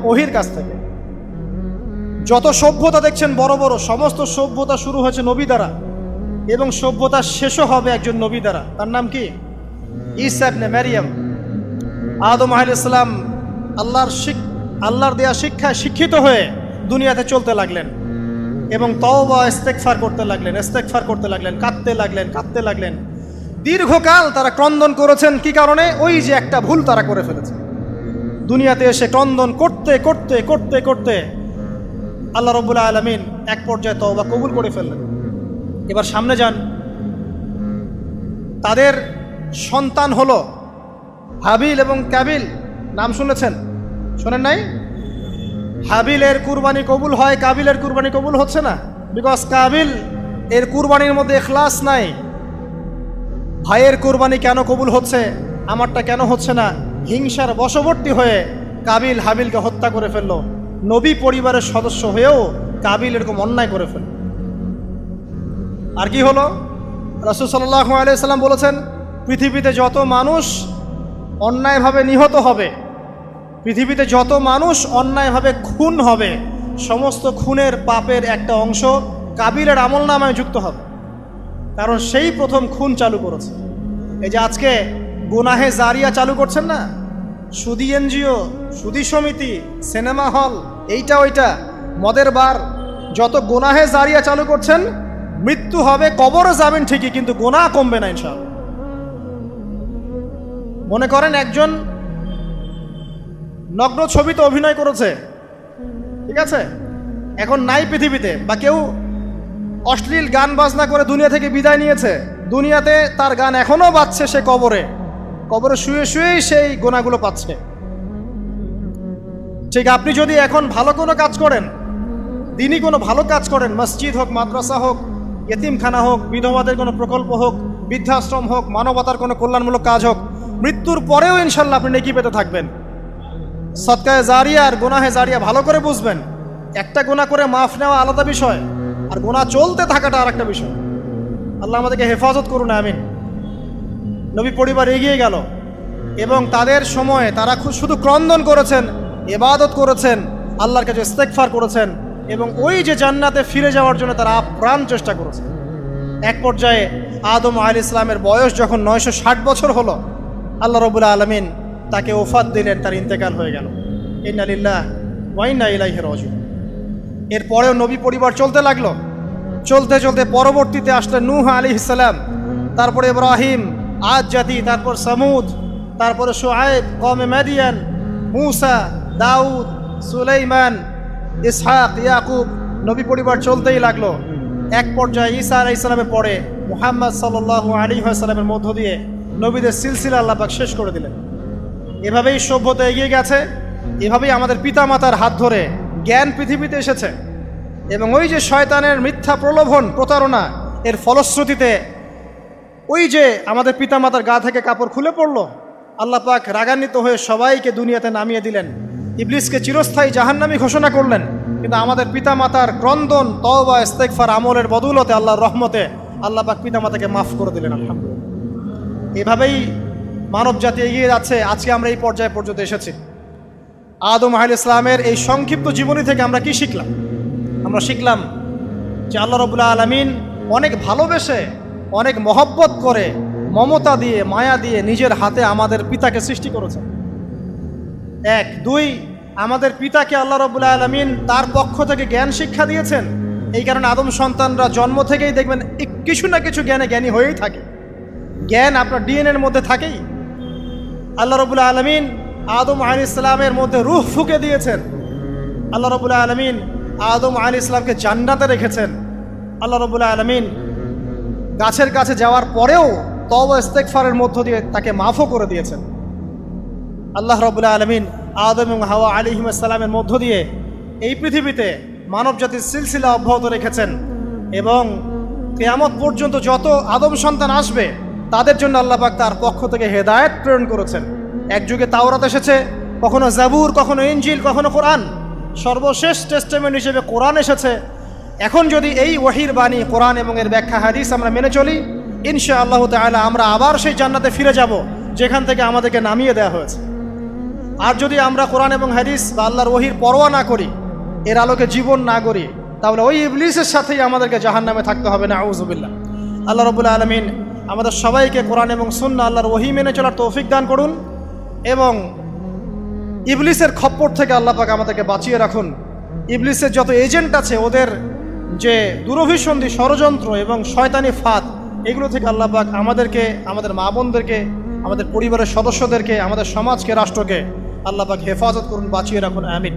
ওহির কাছ থেকে। যত সভ্যতা দেখছেন বড় বড়, সমস্ত সভ্যতা শুরু হয়েছে নবী দ্বারা, এবং সভ্যতা শেষও হবে একজন নবী দ্বারা। তার নাম কি? ঈসা ইবনে মারইয়াম। আদম আলাইহিস সালাম আল্লাহর দেয়া শিক্ষায় শিক্ষিত হয়ে দুনিয়াতে চলতে লাগলেন এবং তওবা ইস্তেগফার করতে লাগলেন, কাঁদতে লাগলেন। দীর্ঘকাল তারা ক্রন্দন করেছেন। কি কারণে? ওই যে একটা ভুল তারা করে ফেলেছে। দুনিয়াতে এসে ক্রন্দন করতে করতে করতে করতে আল্লাহ রাব্বুল আলামিন এক পর্যায়ে তওবা কবুল করে ফেললেন। এবার সামনে যান, তাদের সন্তান হলো হাবিল এবং কাবিল। নাম শুনেছেন? শোনেন নাই? হাবিলের কুরবানি কবুল হয়, কাবিলের কুরবানি কবুল হচ্ছে না। বিকজ কাবিল এর কুরবানির মধ্যে ইখলাস নাই। ভাইয়ের কুরবানি কেন কবুল হচ্ছে, আমারটা কেন হচ্ছে না? হিংসার বশবর্তী হয়ে কাবিল হাবিলকে হত্যা করে ফেললো। নবী পরিবারের সদস্য হয়েও কাবিল এরকম অন্যায় করে ফেলল। আর কি হলো? রাসূল সাল্লাল্লাহু আলাইহি সাল্লাম বলেছেন, পৃথিবীতে যত মানুষ অন্যায়ভাবে নিহত হবে, পৃথিবীতে যত মানুষ অন্যায়ভাবে খুন হবে, সমস্ত খুনের পাপের একটা অংশ কাবিলের আমলনামায় যুক্ত হবে। কারণ সেই প্রথম খুন চালু করেছে। এই যে আজকে গুনাহে জারিয়া চালু করছেন না, সুদী এনজিও, সুদী সমিতি, সিনেমা হল, এইটা ওইটা, মদের বার, যত গুনাহে জারিয়া চালু করছেন, মৃত্যু হবে, কবরে যাবেন ঠিকই, কিন্তু গুনাহ কমবে না ইনশাআল্লাহ। মনে করেন একজন নগ্ন ছবিতে অভিনয় করেছে, ঠিক আছে, এখন নাই পৃথিবীতে, বা কেউ অশ্লীল গান বাজনা করে দুনিয়া থেকে বিদায় নিয়েছে, দুনিয়াতে তার গান এখনো বাজছে, সে কবরে শুয়ে শুয়েই সেই গোনাগুলো পাচ্ছে। ঠিক আপনি যদি এখন ভালো কোনো কাজ করেন, দিনই কোনো ভালো কাজ করেন, মসজিদ হোক, মাদ্রাসা হোক, ইয়েতিমখানা হোক, বিধবাদের কোনো প্রকল্প হোক, বৃদ্ধাশ্রম হোক, মানবতার কোনো কল্যাণমূলক কাজ হোক, মৃত্যুর পরেও ইনশাল্লাহ আপনি নেকি পেতে থাকবেন। সদকায়ে জারিয়া আর গুনাহে জারিয়া ভালো করে বুঝবেন। একটা গুনাহ করে মাফ নেওয়া আলাদা বিষয়, আর গুনাহ চলতে থাকাটা আর একটা বিষয়। আল্লাহ আমাদেরকে হেফাজত করুন, আমিন। নবী পরিবার এগিয়ে গেল এবং তাদের সময়ে তারা শুধু ক্রন্দন করেছেন, ইবাদত করেছেন, আল্লাহর কাছে ইস্তেগফার করেছেন, এবং ওই যে জান্নাতে ফিরে যাওয়ার জন্য তারা আপ্রাণ চেষ্টা করেছেন। এক পর্যায়ে আদম আলাইহিস সালামের বয়স যখন 960 বছর হলো, আল্লাহ রাব্বুল আলামিন তাকে ওফাত দিলেন, তার ইন্তেকাল হয়ে গেল। ইন্না লিল্লাহি ওয়া ইন্না ইলাইহি রাজিউন। এরপরেও নবী পরিবার চলতে লাগলো, চলতে চলতে পরবর্তীতে আসলেন নূহ আলাইহিস সালাম, তারপরে ইব্রাহিম, আদ জাতি, তারপর সামুদ, তারপরে শুআয়ব, কওমে মাদিয়ান, মূসা, দাউদ, সুলাইমান, ইসহাক, ইয়াকুব। নবী পরিবার চলতেই লাগলো। এক পর্যায়ে ঈসা আলাইহিস সালামের পরে মুহাম্মদ সাল্লাল্লাহু আলাইহি ওয়াসাল্লামের মধ্য দিয়ে নবীদের সিলসিলা আল্লাহ পাক শেষ করে দিলেন। এভাবেই সভ্যতা এগিয়ে গেছে, এভাবেই আমাদের পিতামাতার হাত ধরে জ্ঞান পৃথিবীতে এসেছে। এবং ওই যে শয়তানের মিথ্যা প্রলোভন, প্রতারণা, এর ফলশ্রুতিতে ওই যে আমাদের পিতামাতার গা থেকে কাপড় খুলে পড়লো, আল্লাহ পাক রাগান্বিত হয়ে সবাইকে দুনিয়াতে নামিয়ে দিলেন, ইবলিসকে চিরস্থায়ী জাহান্নামী ঘোষণা করলেন। কিন্তু আমাদের পিতামাতার ক্রন্দন, তওবা, ইস্তেগফার, আমলের বদৌলতে, আল্লাহর রহমতে আল্লাহ পাক পিতামাতাকে মাফ করে দিলেন, আলহামদুলিল্লাহ। এভাবেই মানব জাতি এগিয়ে যাচ্ছে। আজকে আমরা এই পর্যায়ে পর্যন্ত এসেছি। আদম আলাইহিস সালামের এই সংক্ষিপ্ত জীবনী থেকে আমরা কি শিখলাম? আমরা শিখলাম যে আল্লাহ রাব্বুল আলামিন অনেক ভালোবেসে, অনেক মহব্বত করে, মমতা দিয়ে, মায়া দিয়ে নিজের হাতে আমাদের পিতাকে সৃষ্টি করেছেন। এক, দুই, আমাদের পিতাকে আল্লাহ রাব্বুল আলামিন তার পক্ষ থেকে জ্ঞান শিক্ষা দিয়েছেন। এই কারণে আদম সন্তানরা জন্ম থেকেই দেখবেন কিছু না কিছু জ্ঞানী হয়েই থাকে। জ্ঞান আপনার ডিএনএর মধ্যে থাকেই। আল্লাহ রাব্বুল আলামিন আদম আলাইহিস সালামের মধ্যে রূহ ফুঁকে দিয়েছেন। আল্লাহ রাব্বুল আলামিন আদম আলাইহিস সালামকে জান্নাতে রেখেছেন। আল্লাহ রাব্বুল আলামিন গাছের কাছে যাওয়ার পরেও তওবা ইস্তেগফারের মধ্য দিয়ে তাকে মাফও করে দিয়েছেন। আল্লাহ রাব্বুল আলামিন আদম এবং হাওয়া আলাইহিস সালামের মধ্য দিয়ে এই পৃথিবীতে মানব জাতির সিলসিলা অব্যাহত রেখেছেন এবং কিয়ামত পর্যন্ত যত আদম সন্তান আসবে তাদের জন্য আল্লাহ পাক তার পক্ষ থেকে হেদায়েত প্রেরণ করেছেন। এক যুগে তাওরাত এসেছে, কখনো জাবুর, কখনো ইনজিল, কখনো কোরআন, সর্বশেষ টেস্টামেন্ট হিসেবে কোরআন এসেছে। এখন যদি এই ওয়াহির বাণী কোরআন এবং এর ব্যাখ্যা হাদিস আমরা মেনে চলি, ইনশাআল্লাহ তাআলা আমরা আবার সেই জান্নাতে ফিরে যাব যেখান থেকে আমাদেরকে নামিয়ে দেওয়া হয়েছে। আর যদি আমরা কোরআন এবং হাদিস বা আল্লাহর ওয়াহির পরোয়া না করি, এর আলোকে জীবন না করি, তাহলে ওই ইবলিসের সাথেই আমাদেরকে জাহান্নামে থাকতে হবে না, আউযুবিল্লাহ। আল্লাহ রাব্বুল আলামিন আমাদের সবাইকে কোরআন এবং সুন্নাহ আল্লাহর ওয়াহি মেনে চলার তৌফিক দান করুন এবং ইবলিসের খপ্পর থেকে আল্লাহ পাক আমাদেরকে বাঁচিয়ে রাখুন। ইবলিসের যত এজেন্ট আছে, ওদের যে দুরভিসন্ধি, ষড়যন্ত্র এবং শয়তানি ফাঁদ, এগুলো থেকে আল্লাহ পাক আমাদেরকে, আমাদের মা বোনদেরকে, আমাদের পরিবারের সদস্যদেরকে, আমাদের সমাজকে, রাষ্ট্রকে আল্লাহ পাক হেফাজত করুন, বাঁচিয়ে রাখুন, আমিন।